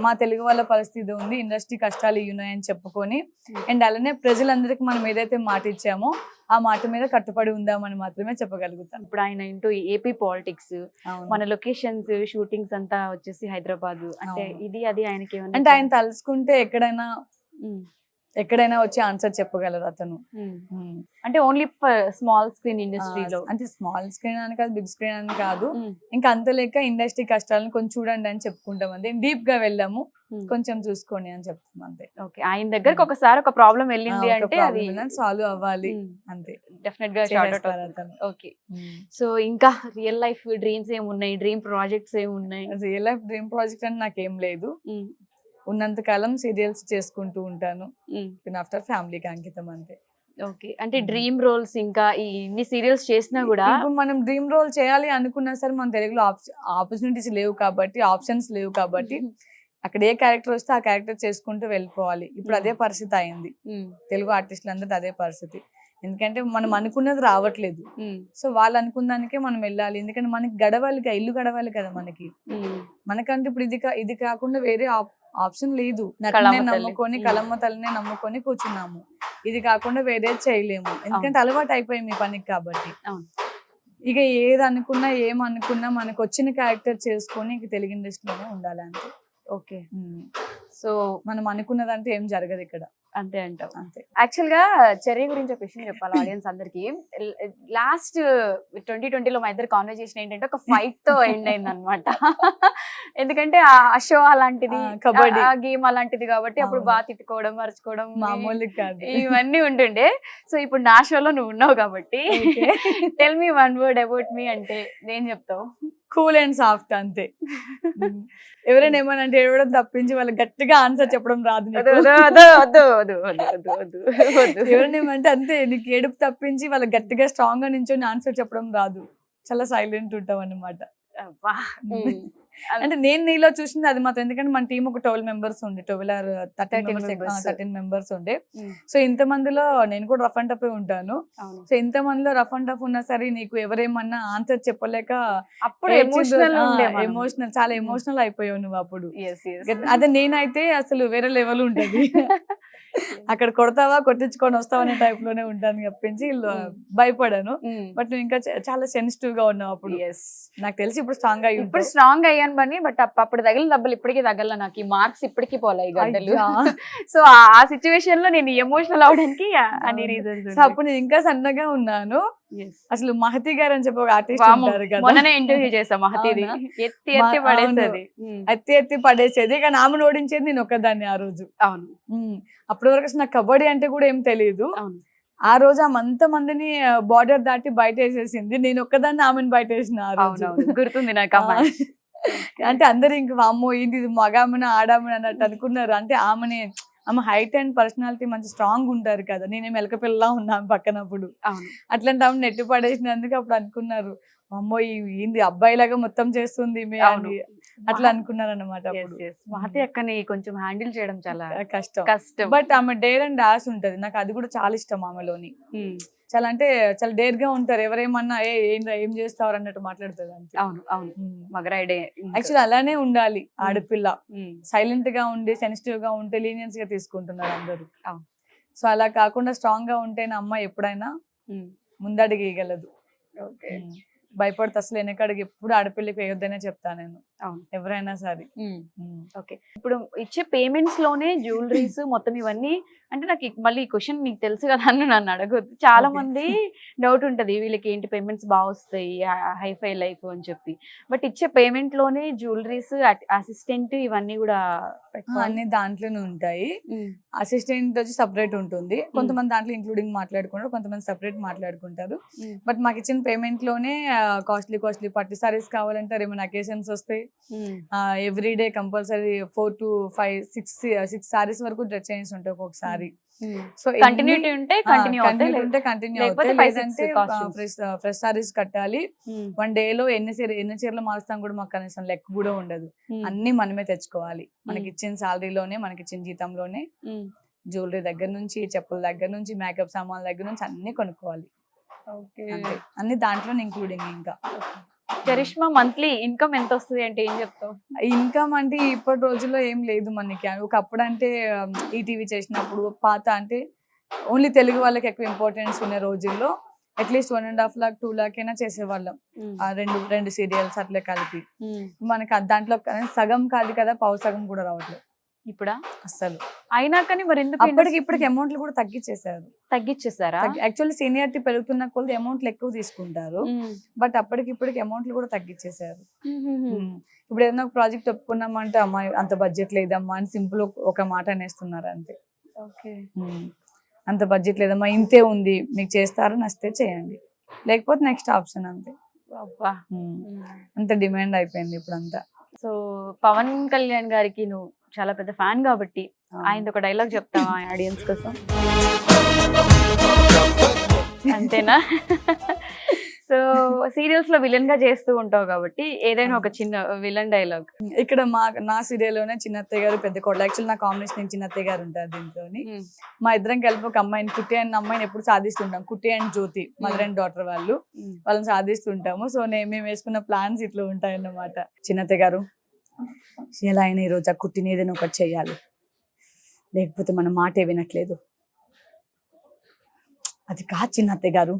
మా తెలుగు వాళ్ళ పరిస్థితి ఉంది, ఇండస్ట్రీ కష్టాలు ఉన్నాయని చెప్పుకొని అండ్ అలానే ప్రజలందరికీ మనం ఏదైతే మాట ఇచ్చామో ఆ మాట మీద కట్టుబడి ఉందామని మాత్రమే చెప్పగలుగుతాం. ఇప్పుడు ఆయన ఇంటూ ఏపీ పాలిటిక్స్, మన లొకేషన్స్ షూటింగ్స్ అంతా వచ్చేసి హైదరాబాద్, అంటే ఇది అది ఆయనకి అంటే ఆయన తలుచుకుంటే ఎక్కడైనా వచ్చి ఆన్సర్ చెప్పగలరు అతను. అంటే ఓన్లీ స్మాల్ స్క్రీన్ ఇండస్ట్రీలో, అంటే స్మాల్ స్క్రీన్ అని కాదు, బిగ్ స్క్రీన్ అని కాదు, ఇంకా అంత లేక ఇండస్ట్రీ కష్టాలను కొంచెం చూడండి అని చెప్పుకుంటాం. అంతే, డీప్ గా వెళ్ళాము, కొంచెం చూసుకోండి అని చెప్తాం అంతే. ఓకే, ఆయన దగ్గరకు ఒకసారి ఒక ప్రాబ్లం వెళ్ళింది అంటే అది సాల్వ్ అవ్వాలి అంతే, డెఫినెట్ గా షార్ట్ అవుట్. ఓకే, సో ఇంకా రియల్ లైఫ్ డ్రీమ్స్ ఏమున్నాయి, డ్రీమ్ ప్రాజెక్ట్స్ ఏమున్నాయి? రియల్ లైఫ్ డ్రీమ్ ప్రాజెక్ట్ అంటే నాకేం లేదు. ఉన్నంత కాలం సీరియల్స్ చేసుకుంటూ ఉంటాను, ఆఫ్టర్ ఫ్యామిలీకి అంకితం అంతే. ఓకే, అంటే డ్రీమ్ రోల్స్ ఇంకా ఇన్ని సీరియల్స్ చేసినా కూడా ఇప్పుడు మనం డ్రీమ్ రోల్ చేయాలి అనుకున్నా సరే మన తెలుగులో ఆపర్చునిటీస్ లేవు కాబట్టి, ఆప్షన్స్ లేవు కాబట్టి అక్కడ ఏ క్యారెక్టర్ వస్తే ఆ క్యారెక్టర్ చేసుకుంటూ వెళ్ళిపోవాలి. ఇప్పుడు అదే పరిస్థితి అయింది తెలుగు ఆర్టిస్టులు అందరిది, అదే పరిస్థితి. ఎందుకంటే మనం అనుకున్నది రావట్లేదు, సో వాళ్ళు అనుకున్న దానికే మనం వెళ్ళాలి. ఎందుకంటే మనకి గడవాలి, ఇల్లు గడవాలి కదా మనకి. మనకంటే ఇప్పుడు ఇది కాకుండా వేరే ఆప్షన్ లేదు. నటనే నమ్ముకొని, కలమ్మ తల్లినే నమ్ముకొని కూర్చున్నాము. ఇది కాకుండా వేరే చేయలేము, ఎందుకంటే అలవాటు అయిపోయింది మీ పనికి కాబట్టి. ఇక ఏది అనుకున్నా ఏమనుకున్నా మనకు వచ్చిన క్యారెక్టర్ చేసుకొని ఇక తెలుగు ఇండస్ట్రీలోనే ఉండాలి అంతే. ఓకే, సో మనం అనుకున్నదంటే ఏం జరగదు ఇక్కడ, అంతే అంటాం. అంతే. యాక్చువల్ గా చెర్రీ గురించి ఒక విషయం చెప్పాలి ఆడియన్స్ అందరికి. లాస్ట్ 2020లో మా ఇద్దరు కాన్వర్జేషన్ ఏంటంటే ఒక ఫైట్ తో ఎండ్ అయింది అనమాట. ఎందుకంటే ఆ షో అలాంటిది, కబడ్డీ గేమ్ అలాంటిది కాబట్టి అప్పుడు బాగా తిట్టుకోవడం, మర్చుకోవడం, మామూలు కాదు, ఇవన్నీ ఉంటుండే. సో ఇప్పుడు నా షోలో నువ్వు ఉన్నావు కాబట్టి tell me one word about me అంటే ఏం చెప్తావు? కూల్ అండ్ సాఫ్ట్ అంతే. ఎవరైనా ఏమన్నా అంటే ఏడవడం తప్పించి వాళ్ళకి గట్టిగా ఆన్సర్ చెప్పడం రాదు. ఎవరైనా ఏమంటే అంతే, నీకు ఏడుపు తప్పించి వాళ్ళకి గట్టిగా స్ట్రాంగ్ గా నించొని ఆన్సర్ చెప్పడం రాదు. చాలా సైలెంట్ ఉంటాం అన్నమాట. అంటే నేను నీలో చూసింది అది మాత్రం. ఎందుకంటే మన టీం ఒక 12 members ఉండే, 13 members ఉండే. సో ఇంత మందిలో నేను కూడా రఫ్ అండ్ టఫ్ ఉంటాను. సో ఇంత మందిలో రఫ్ అండ్ టఫ్ ఉన్నా సరే నీకు ఎవరేమన్నా ఆన్సర్ చెప్పలేక అప్పుడు ఎమోషనల్, చాలా ఎమోషనల్ అయిపోయావు నువ్వు అప్పుడు. అదే నేనైతే అసలు వేరే లెవెల్ ఉంటది. అక్కడ కొడతావా కొట్టించుకొని వస్తావా అనే టైప్ లోనే ఉంటాను తప్పించి భయపడాను. బట్ నువ్వు ఇంకా చాలా సెన్సిటివ్ గా ఉన్నావు అప్పుడు. నాకు తెలిసి ఇప్పుడు స్ట్రాంగ్ అయ్యాను బని, బట్ అప్పుడు తగిలిన దెబ్బలు ఇప్పటికీ తగల, నాకు ఈ మార్క్స్ ఇప్పటికీ పోలాయి గడ్డలు. సో ఆ సిచ్యువేషన్ లో నేను ఎమోషనల్ అవడానికి అన్ని రీజన్స్. అప్పుడు నేను ఇంకా సన్నగా ఉన్నాను. అసలు మహతి గారు అని చెప్పి ఒక ఆర్టిస్ట్ ఉంటారు కదా, మొన్ననే ఇంటర్వ్యూ చేసా. మహతిది ఎత్తి పడేసేది, కానీ ఆమెను ఓడించేది నేను ఒక్కదాన్ని ఆ రోజు. అవును, అప్పటి వరకు అసలు నాకు కబడ్డీ అంటే కూడా ఏం తెలియదు. ఆ రోజు ఆమె అంత మందిని బార్డర్ దాటి బయట వేసేసింది, నేను ఒక్కదాన్ని ఆమెను బయట వేసిన ఆ రోజు. గుర్తుంది నాకు. అంటే అందరు ఇంక అమ్మో ఇది మగామని ఆడామని అన్నట్టు అనుకున్నారు. అంటే ఆమె హైట్ అండ్ పర్సనాలిటీ మంచి స్ట్రాంగ్ ఉంటారు కదా, నేనే మెలక పిల్లలా ఉన్నాను పక్కనప్పుడు. అట్లాంటి ఆమె నెట్టి పడేసినందుకు అప్పుడు అనుకున్నారు, అమ్మో ఏంది అబ్బాయిలాగా మొత్తం చేస్తుంది అట్లా అనుకున్నారు అనమాట. మహతి అక్కని కొంచెం హ్యాండిల్ చేయడం చాలా కష్టం. బట్ ఆమె డేర్ అండ్ డాష్ ఉంటది, నాకు అది కూడా చాలా ఇష్టం ఆమెలోని. చాలా అంటే చాలా డేర్ గా ఉంటారు, ఎవరేమన్నా ఏం చేస్తావు అన్నట్టు మాట్లాడుతుంది అంతే. అవును అవును, మగరాయిడే. యాక్చువల్లీ అలానే ఉండాలి ఆడపిల్ల, సైలెంట్ గా ఉండి సెన్సిటివ్ గా ఉంటే లీనియన్స్ గా తీసుకుంటున్నారు అందరూ. సో అలా కాకుండా స్ట్రాంగ్ గా ఉంటేనే అమ్మాయి ఎప్పుడైనా ముందడుగేయగలదు. భయపడితే అసలు వెనకడుగు ఎప్పుడు ఆడపిల్లకి వేయొద్దనే చెప్తాను నేను, ఎవరైనా సరే. ఓకే, ఇప్పుడు ఇచ్చే పేమెంట్స్ లోనే జ్యువెలరీస్ మొత్తం ఇవన్నీ అంటే నాకు మళ్ళీ ఈ క్వశ్చన్ నీకు తెలుసు కదా అని నన్ను అడగొద్దు. చాలా Okay. మంది డౌట్ ఉంటది వీళ్ళకి ఏంటి పేమెంట్స్ బాగా వస్తాయి హైఫై లైఫ్ అని చెప్పి. బట్ ఇచ్చే పేమెంట్ లోనే జ్యువెలరీస్, అసిస్టెంట్ ఇవన్నీ కూడా అన్ని దాంట్లోనే ఉంటాయి. అసిస్టెంట్ వచ్చి సపరేట్ ఉంటుంది. కొంతమంది దాంట్లో ఇంక్లూడింగ్ మాట్లాడుకుంటారు, కొంతమంది సపరేట్ మాట్లాడుకుంటారు. బట్ మాకు ఇచ్చిన పేమెంట్ లోనే కాస్ట్లీ పట్టు సారీస్ కావాలంటే ఏమైనా అకేషన్స్ వస్తాయి. ఎవ్రీడే కంపల్సరీ 4 to 5, 6 సారీస్ వరకు డ్రెస్ చేంజ్ ఉంటాయి ఒక్కొక్కసారి. సో కంటిన్యూటీ ఉంటే కంటిన్యూ ఉంటే కంటిన్యూ లేకపోతే అవుతాయి. 5, 6 లేదంటే costumes. ఫ్రెష్ సారీస్ కట్టాలి. వన్ డే లో ఎన్ని చీరలు మారుస్తాం కూడా మాకు కనీసం లెక్క కూడా ఉండదు. అన్ని మనమే తెచ్చుకోవాలి. మనకి ఇచ్చిన సాలరీలోనే, మనకి ఇచ్చిన జీతంలోనే జ్యువెలరీ దగ్గర నుంచి, చెప్పుల దగ్గర నుంచి, మేకప్ సామాన్ల దగ్గర నుంచి అన్ని కొనుక్కోవాలి. అంతే. అన్ని దాంట్లో ఇంక్లూడింగ్. ఇంకా చరిష్మా మంత్లీ ఇన్కమ్ ఎంత వస్తుంది అంటే ఏం చెప్తావు? ఇన్కమ్ అంటే ఇప్పటి రోజుల్లో ఏం లేదు మనకి. ఒకప్పుడు అంటే ఈటీవీ చేసినప్పుడు పాత అంటే ఓన్లీ తెలుగు వాళ్ళకి ఎక్కువ ఇంపార్టెన్స్ ఉన్న రోజుల్లో అట్లీస్ట్ 1.5 lakh 2 lakh అయినా చేసేవాళ్ళం. రెండు సీరియల్స్ అట్లా కలిపి. మనకి దాంట్లో సగం కాదు కదా, పావు సగం కూడా రావట్లేదు ఇప్పుడా అస్సలు. అయినా కానీ మరి ఎందుకు ఇప్పటికి అమౌంట్లు కూడా తగ్గించేసారా? యాక్చువల్లీ సీనియారిటీ పెరుగుతున్న కొద్ది అమౌంట్లు ఎక్కువ తీసుకుంటారు. బట్ ఇప్పటికి అమౌంట్లు కూడా తగ్గించేసారు. ఇప్పుడు ఏదైనా ఒక ప్రాజెక్ట్ ఒప్పుకున్నామంటే అమ్మాయి అంత బడ్జెట్ లేదమ్మా అని సింపుల్ ఒక మాట అనేస్తున్నారు అంతే. అంత బడ్జెట్ లేదమ్మా, ఇంతే ఉంది, మీకు చేస్తారో నచ్చితే చేయండి, లేకపోతే నెక్స్ట్ ఆప్షన్ అంతే. అంత డిమాండ్ అయిపోయింది ఇప్పుడు అంతా. సో పవన్ కళ్యాణ్ గారికి నువ్వు చాలా పెద్ద ఫ్యాన్ కాబట్టి ఆయన ఒక డైలాగ్ చెప్తావా ఆడియన్స్ కోసం? అంతేనా? సో సీరియల్స్ లో విలన్ గా చేస్తూ ఉంటావు కాబట్టి ఏదైనా ఒక చిన్న విలన్ డైలాగ్. ఇక్కడ నా సీరియల్ లోనే చిన్నత్తయ్య గారు, పెద్ద కోడలు. యాక్చువల్ నా కాంబినేషన్ చిన్నత్తయ్య గారు ఉంటారు దీంట్లోని. మా ఇద్దరం కలిపి ఒక అమ్మాయిని, కుట్టి అండ్ అమ్మాయిని ఎప్పుడు సాధిస్తుంటాం. Kutti and Jyothi, mother and daughter వాళ్ళని సాధిస్తుంటాము. సో మేము వేసుకున్న ప్లాన్స్ ఇట్లా ఉంటాయన్నమాట. చిన్నత్తయ్య గారు, ఎలా అయినా ఈరోజు ఆ కుట్టిని ఏదైనా ఒకటి చెయ్యాలి, లేకపోతే మన మాటే వినట్లేదు. అది కాదు చిన్నత్తయ్య గారు,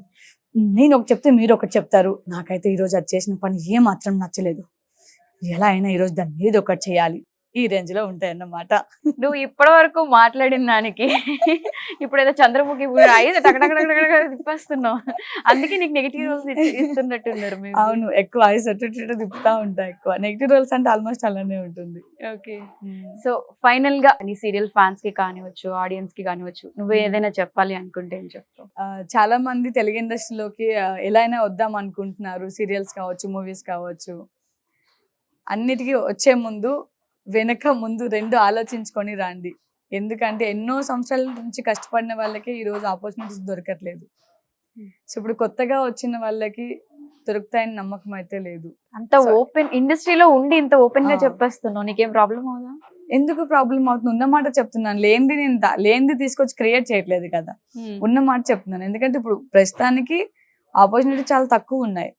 నేను ఒకటి చెప్తే మీరు ఒకటి చెప్తారు. నాకైతే ఈరోజు అది చేసిన పని ఏమాత్రం నచ్చలేదు. ఎలా అయినా ఈరోజు దాన్ని ఏదో ఒకటి చేయాలి. ఈ రేంజ్ లో ఉంటాయన్నమాట. నువ్వు ఇప్పటి వరకు మాట్లాడిన దానికి ఇప్పుడు ఏదో చంద్రముఖి తిప్పేస్తున్నావు. అందుకే నీకు నెగిటివ్ రోల్స్ ఇస్తున్నట్టున్నారు. అవును, ఎక్కువ ఐస్ తిప్పుతా ఉంటా. ఎక్కువ నెగిటివ్ రోల్స్ అంటే ఆల్మోస్ట్ అలానే ఉంటుంది. ఓకే. సో ఫైనల్ గా నీ సీరియల్ ఫ్యాన్స్ కి కానివచ్చు, ఆడియన్స్ కి కానివచ్చు, నువ్వు ఏదైనా చెప్పాలి అనుకుంటే ఏం చెప్తావు? చాలా మంది తెలుగు ఇండస్ట్రీలోకి ఎలా అయినా వద్దాం అనుకుంటున్నారు. సీరియల్స్ కావచ్చు, మూవీస్ కావచ్చు. అన్నిటికీ వచ్చే ముందు వెనక ముందు రెండు ఆలోచించుకొని రండి. ఎందుకంటే ఎన్నో సంవత్సరాల నుంచి కష్టపడిన వాళ్ళకి ఈరోజు ఆపర్చునిటీస్ దొరకట్లేదు. సో ఇప్పుడు కొత్తగా వచ్చిన వాళ్ళకి దొరుకుతాయని నమ్మకం అయితే లేదు. అంత ఓపెన్ ఇండస్ట్రీలో ఉండి ఇంత ఓపెన్ గా చెప్పేస్తున్నావు, నీకేం ప్రాబ్లం అవుదా? ఎందుకు ప్రాబ్లం అవుతుంది? ఉన్నమాట చెప్తున్నాను. లేనిది తీసుకొచ్చి క్రియేట్ చేయట్లేదు కదా, ఉన్నమాట చెప్తున్నాను. ఎందుకంటే ఇప్పుడు ప్రస్తుతానికి ఆపర్చునిటీ చాలా తక్కువ ఉన్నాయి,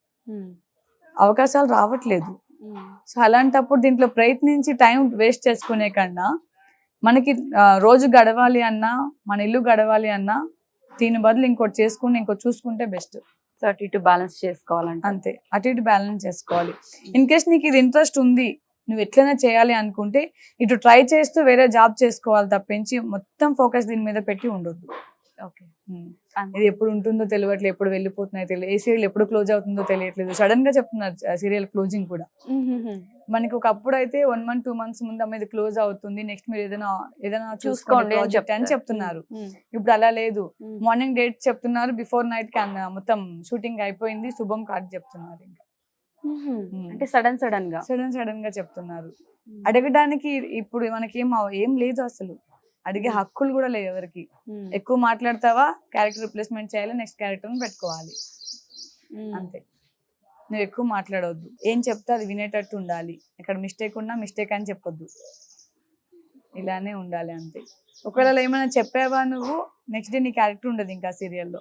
అవకాశాలు రావట్లేదు. సో అలాంటప్పుడు దీంట్లో ప్రయత్నించి టైం వేస్ట్ చేసుకునే కన్నా మనకి రోజు గడవాలి అన్నా, మన ఇల్లు గడవాలి అన్నా, దీని బదులు ఇంకోటి చేసుకుని ఇంకోటి చూసుకుంటే బెస్ట్. సో అటు ఇటు బ్యాలెన్స్ చేసుకోవాలంటే అంతే, అటు ఇటు బ్యాలెన్స్ చేసుకోవాలి. ఇన్ కేస్ నీకు ఇది ఇంట్రెస్ట్ ఉంది, నువ్వు ఎట్లైనా చేయాలి అనుకుంటే ఇటు ట్రై చేస్తూ వేరే జాబ్ చేసుకోవాలి తప్పించి మొత్తం ఫోకస్ దీని మీద పెట్టి ఉండొద్దు. ఓకే. ఇది ఎప్పుడు ఉంటుందో తెలియట్లేదు, ఎప్పుడు వెళ్ళిపోతున్నాయో తెలియదు, ఏ సీరియల్ ఎప్పుడు క్లోజ్ అవుతుందో తెలియట్లేదు. సడన్ గా చెప్తున్నారు సీరియల్ క్లోజింగ్ కూడా. మనకి ఒకప్పుడు అయితే 1 month 2 months ముందు అమ్మ ఇది క్లోజ్ అవుతుంది, నెక్స్ట్ మీరు ఏదైనా చూసుకోండి అని చెప్తున్నారు. ఇప్పుడు అలా లేదు. మార్నింగ్ డేట్ చెప్తున్నారు, బిఫోర్ నైట్ మొత్తం షూటింగ్ అయిపోయింది, శుభం కార్డ్ చెప్తున్నారు. ఇంకా అంటే సడన్ గా చెప్తున్నారు. అడగడానికి ఇప్పుడు మనకి ఏం లేదు అసలు, అడిగే హక్కులు కూడా లేవు ఎవరికి. ఎక్కువ మాట్లాడతావా, క్యారెక్టర్ రిప్లేస్మెంట్ చేయాలి, నెక్స్ట్ క్యారెక్టర్ పెట్టుకోవాలి, అంతే. నువ్వు ఎక్కువ మాట్లాడవద్దు, ఏం చెప్తే అది వినేటట్టు ఉండాలి. ఇక్కడ మిస్టేక్ ఉన్నా మిస్టేక్ అని చెప్పొద్దు, ఇలానే ఉండాలి అంతే. ఒకవేళ ఏమైనా చెప్పావా నువ్వు, నెక్స్ట్ డే నీ క్యారెక్టర్ ఉండదు ఇంకా సీరియల్లో,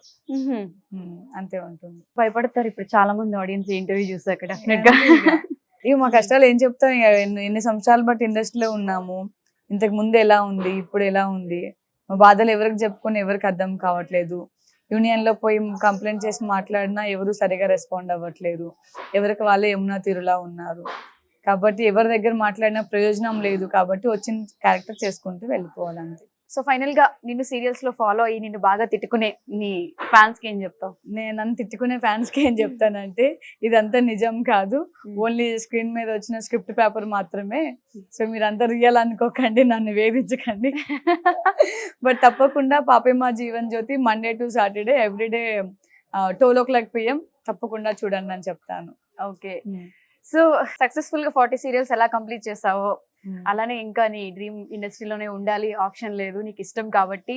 అంతే ఉంటుంది. భయపడతారు ఇప్పుడు చాలా మంది ఆడియన్స్ ఇంటర్వ్యూ చూసాక. ఇవి మా కష్టాలు ఏం చెప్తాం, ఎన్ని సంవత్సరాలు బట్టి ఇండస్ట్రీలో ఉన్నాము, ఇంతకు ముందు ఎలా ఉంది, ఇప్పుడు ఎలా ఉంది, మా బాధలు ఎవరికి చెప్పుకొని ఎవరికి అర్థం కావట్లేదు. యూనియన్ లో పోయి కంప్లైంట్ చేసి మాట్లాడినా ఎవరు సరిగా రెస్పాండ్ అవ్వట్లేదు, ఎవరికి వాళ్ళే యమునా తీరులా ఉన్నారు. కాబట్టి ఎవరి దగ్గర మాట్లాడినా ప్రయోజనం లేదు. కాబట్టి వచ్చిన క్యారెక్టర్ చేసుకుంటూ వెళ్ళిపోవాలి అంతే. సో ఫైనల్ గా నిన్ను సీరియల్స్ లో ఫాలో అయ్యి నిన్ను బాగా తిట్టుకునే నీ ఫ్యాన్స్ కి ఏం చెప్తావు? నేను నన్ను తిట్టుకునే ఫ్యాన్స్ కి ఏం చెప్తానంటే ఇదంతా నిజం కాదు, ఓన్లీ స్క్రీన్ మీద వచ్చిన స్క్రిప్ట్ పేపర్ మాత్రమే. సో మీరంతా రియల్ అనుకోకండి, నన్ను వేధించకండి. బట్ తప్పకుండా Papema Jeevan Jyothi Monday to Saturday everyday 12 PM తప్పకుండా చూడండి అని చెప్తాను. ఓకే, సో సక్సెస్ఫుల్ గా 40 సీరియల్స్ ఎలా కంప్లీట్ చేసావో అలానే ఇంకా నీ డ్రీమ్ ఇండస్ట్రీలోనే ఉండాలి, ఆప్షన్ లేదు, నీకు ఇష్టం కాబట్టి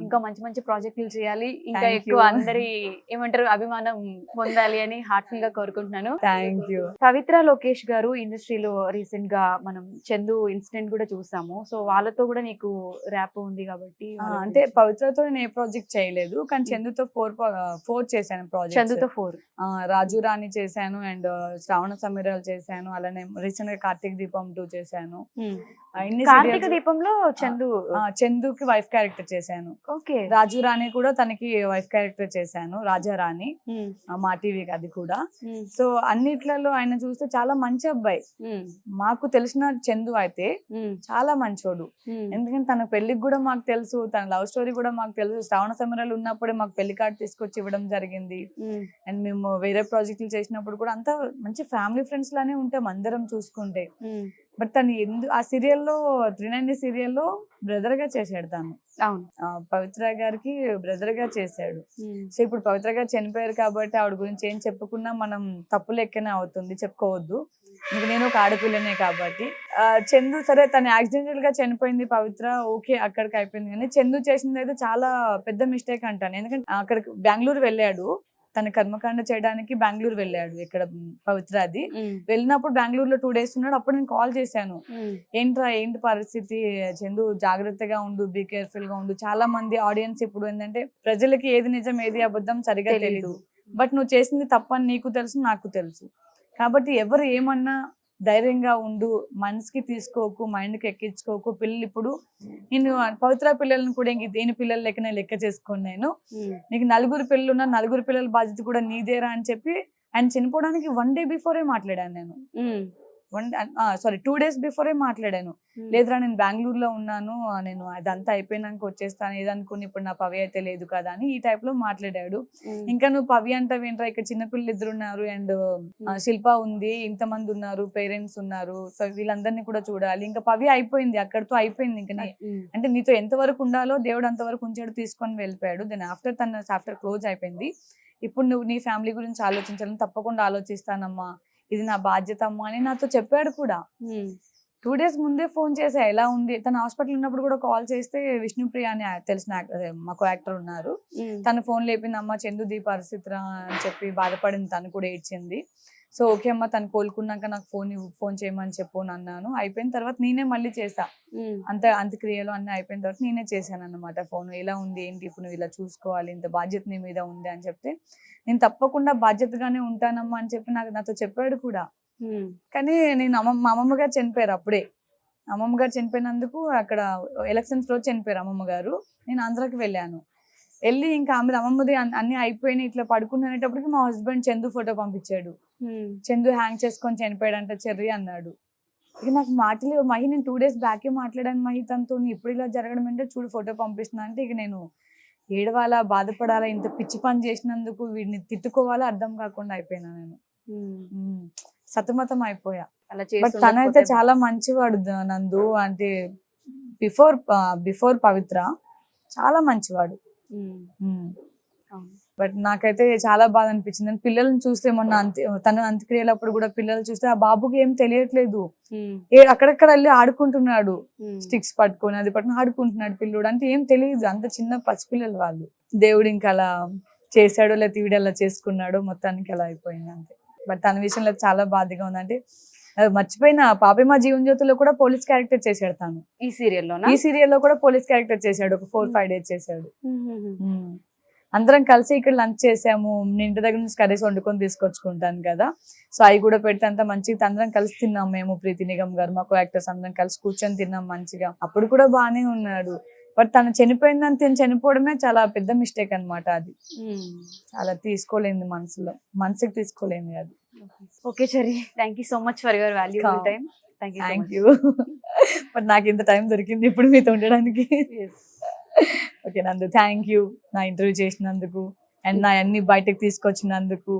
ఇంకా మంచి మంచి ప్రాజెక్టులు చేయాలి, ఇంకా Thank ఎక్కువ you. అందరి ఏమంటారు అభిమానం పొందాలి అని హార్ట్ఫుల్ గా కోరుకుంటున్నాను. Thank you. పవిత్ర లోకేష్ గారు ఇండస్ట్రీలో రీసెంట్ గా మనం చందు ఇన్సిడెంట్ కూడా చూసాము. సో వాళ్ళతో కూడా నీకు ర్యాప్ ఉంది కాబట్టి అంటే పవిత్రతో నేను ఏ ప్రాజెక్ట్ చేయలేదు, కానీ చందుతో 4 చేశాను ప్రాజెక్ట్. చందుతో 4 రాజు రాణి చేశాను అండ్ శ్రావణ సమీరాలు చేశాను, అలానే రీసెంట్ గా కార్తీక దీపం 2 చేశాను. కార్తీక దీపంలో చందు చందుకి వైఫ్ క్యారెక్టర్ చేశాను. ఓకే, రాజు రాణి కూడా తనకి వైఫ్ క్యారెక్టర్ చేశాను, రాజా రాణి, మా టీవీకి అది కూడా. సో అన్నిట్లలో ఆయన చూస్తే చాలా మంచి అబ్బాయి. మాకు తెలిసిన చందు అయితే చాలా మంచోడు, ఎందుకంటే తన పెళ్లికి కూడా మాకు తెలుసు, తన లవ్ స్టోరీ కూడా మాకు తెలుసు. శ్రావణ సమరాలు ఉన్నప్పుడే మాకు పెళ్లి కార్డు తీసుకొచ్చి ఇవ్వడం జరిగింది. అండ్ మేము వేరే ప్రాజెక్టులు చేసినప్పుడు కూడా అంతా మంచి ఫ్యామిలీ ఫ్రెండ్స్ లానే ఉంటాం అందరం చూసుకుంటే. బట్ తను ఆ సీరియల్లో 390 సీరియల్లో బ్రదర్ గా చేశాడు తను. అవును, పవిత్ర గారికి బ్రదర్ గా చేశాడు. సో ఇప్పుడు పవిత్ర గారు చనిపోయారు కాబట్టి ఆవిడ గురించి ఏం చెప్పుకున్నా మనం తప్పు లెక్కనే అవుతుంది, చెప్పుకోవద్దు. ఇంకా నేను ఒక ఆడపిల్లనే కాబట్టి. చందు సరే తను యాక్సిడెంటల్ గా చనిపోయింది, పవిత్ర ఓకే అక్కడికి అయిపోయింది. కానీ చందు చేసింది అయితే చాలా పెద్ద మిస్టేక్ అంటాను. ఎందుకంటే అక్కడికి బెంగళూరు వెళ్ళాడు, తన కర్మకాండ చేయడానికి బెంగళూరు వెళ్ళాడు. ఇక్కడ పవిత్ర అది వెళ్ళినప్పుడు బెంగళూరులో 2 days ఉన్నాడు. అప్పుడు నేను కాల్ చేశాను, ఏంటి పరిస్థితి చందు, జాగ్రత్తగా ఉండు, బీ కేర్ఫుల్ గా ఉండు. చాలా మంది ఆడియన్స్ ఇప్పుడు ఏంటంటే ప్రజలకి ఏది నిజం ఏది అబద్ధం సరిగా తెలియదు. బట్ నువ్వు చేసింది తప్పని నీకు తెలుసు, నాకు తెలుసు. కాబట్టి ఎవరు ఏమన్నా ధైర్యంగా ఉండు, మనసుకి తీసుకోకు, మైండ్కి ఎక్కించుకోకు. పిల్లలు ఇప్పుడు నేను పవిత్ర పిల్లలను కూడా ఇంక దేని పిల్లలు లెక్కనే లెక్క చేసుకోను. నేను నీకు 4 పిల్లలు ఉన్నా 4 పిల్లల బాధ్యత కూడా నీదేరా అని చెప్పి ఆయన చనిపోవడానికి 1 day బిఫోరే మాట్లాడాను నేను. 2 days బిఫోరే మాట్లాడాను. లేదురా నేను బెంగళూరులో ఉన్నాను, నేను అదంతా అయిపోయినాక వచ్చేస్తాను, ఏదనుకుని ఇప్పుడు నా పవి అయితే లేదు కదా అని ఈ టైప్ లో మాట్లాడాడు. ఇంకా నువ్వు పవి అంటావేంట్రా, ఇక్కడ చిన్నపిల్లలు 2 ఉన్నారు అండ్ శిల్ప ఉంది, ఇంతమంది ఉన్నారు, పేరెంట్స్ ఉన్నారు, సో వీళ్ళందరినీ కూడా చూడాలి. ఇంకా పవి అయిపోయింది, అక్కడితో అయిపోయింది. ఇంకా అంటే నీతో ఎంతవరకు ఉండాలో దేవుడు అంతవరకు ఉంచాడు, తీసుకొని వెళ్ళిపోయాడు. దెన్ ఆఫ్టర్ క్లోజ్ అయిపోయింది. ఇప్పుడు నువ్వు నీ ఫ్యామిలీ గురించి ఆలోచించాలని తప్పకుండా ఆలోచిస్తానమ్మా, ఇది నా బాధ్యత అమ్మా అని నాతో చెప్పాడు కూడా. 2 days ముందే ఫోన్ చేసా, ఎలా ఉంది. తన హాస్పిటల్ ఉన్నప్పుడు కూడా కాల్ చేస్తే విష్ణుప్రియ అని తెలిసిన మాకు యాక్టర్ ఉన్నారు, తన ఫోన్ లేపింది, అమ్మ చందుది పరిస్థితి రా అని చెప్పి బాధపడింది, తను కూడా ఏడ్చింది. సో ఓకే అమ్మ, తను కోలుకున్నాక నాకు ఫోన్ చేయమని చెప్పు అన్నాను. అయిపోయిన తర్వాత నేనే మళ్ళీ చేసా, అంత్యక్రియలు అన్నీ అయిపోయిన తర్వాత నేనే చేశాను అన్నమాట ఫోన్. ఎలా ఉంది ఏంటి, ఇప్పుడు నువ్వు ఇలా చూసుకోవాలి, ఇంత బాధ్యత నీ మీద ఉంది అని చెప్తే నేను తప్పకుండా బాధ్యతగానే ఉంటానమ్మా అని చెప్పి నాతో చెప్పాడు కూడా. కానీ నేను మా అమ్మమ్మ గారు చనిపోయారు అప్పుడే. అమ్మమ్మ గారు చనిపోయినందుకు అక్కడ ఎలక్షన్స్ రోజు చనిపోయారు అమ్మమ్మ గారు. నేను ఆంధ్రాకి వెళ్ళాను. వెళ్ళి ఇంకా అమ్మమ్మది అన్ని అయిపోయినాయి, ఇట్లా పడుకునేటప్పటికి మా హస్బెండ్ చందు ఫోటో పంపించాడు. చందు హ్యాంగ్ చేసుకొని చనిపోయాడంట చెర్రీ అన్నాడు. ఇక నాకు మాటలు, మహి నేను 2 days బ్యాకే మాట్లాడాను మహి తనతో, ఇప్పుడు ఇలా జరగడం అంటే చూడు ఫోటో పంపిస్తున్నా అంటే ఇక నేను ఏడవాలా, బాధపడాలా, ఇంత పిచ్చి పని చేసినందుకు వీడిని తిట్టుకోవాలా అర్థం కాకుండా అయిపోయినా. నేను సతమతం అయిపోయా. బట్ తనైతే చాలా మంచివాడు నందు, అంటే బిఫోర్ పవిత్ర చాలా మంచివాడు. బట్ నాకైతే చాలా బాధ అనిపించింది. పిల్లల్ని చూస్తే మొన్న తను అంత్యక్రియలప్పుడు కూడా పిల్లలు చూస్తే ఆ బాబుకి ఏం తెలియట్లేదు, అక్కడక్కడ వెళ్ళి ఆడుకుంటున్నాడు, స్టిక్స్ పట్టుకొని అది పట్టుకుని ఆడుకుంటున్నాడు పిల్లోడు. అంటే ఏం తెలియదు, అంత చిన్న పసిపిల్లలు వాళ్ళు. దేవుడు ఇంకా అలా చేశాడో లేదా వీడు అలా చేసుకున్నాడో మొత్తానికి అలా అయిపోయింది అంతే. బట్ తన విషయంలో చాలా బాధగా ఉంది. అంటే మర్చిపోయిన పాపేమా జీవన్ జ్యోతిలో కూడా పోలీస్ క్యారెక్టర్ చేశాడు తను. ఈ సీరియల్లో కూడా పోలీస్ క్యారెక్టర్ చేశాడు, ఒక 4-5 days చేశాడు. అందరం కలిసి ఇక్కడ లంచ్ చేసాము. నేను ఇంటి దగ్గర నుంచి కర్రీస్ వండుకొని తీసుకొచ్చుకుంటాను కదా, సో అవి కూడా పెడితే అంత మంచిగా అందరం కలిసి తిన్నాం. మేము, ప్రీతి నిగమ్ గారు, మాకు యాక్టర్స్ అందరం కలిసి కూర్చొని తిన్నాం మంచిగా. అప్పుడు కూడా బాగానే ఉన్నాడు. బట్ తను చనిపోయిందని తిని చనిపోవడమే చాలా పెద్ద మిస్టేక్ అన్నమాట. అది చాలా తీసుకోలేంది, మనసుకి తీసుకోలేంది అది. Okay cherry, thank you so much for your valuable time. Thank you. But నాకు ఇంత టైం దొరికింది ఇప్పుడు మీతో ఉండడానికి. ఓకే నందు, థ్యాంక్ యూ నా ఇంటర్వ్యూ చేసినందుకు అండ్ నా అన్ని బయటకు తీసుకొచ్చినందుకు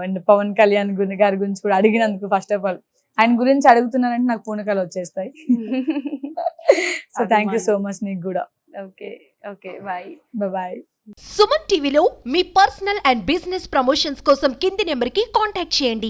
అండ్ పవన్ కళ్యాణ్ గారి గురించి కూడా అడిగినందుకు. ఫస్ట్ ఆఫ్ ఆల్ ఆయన గురించి అడుగుతున్నానంటే నాకు పూనకాలు వచ్చేస్తాయి. So thank you so much నీకు కూడా. Okay okay bye. Bye. Suman టీవీలో మీ పర్సనల్ అండ్ బిజినెస్ ప్రమోషన్స్ కోసం కింది నెంబర్కి కాంటాక్ట్ చేయండి.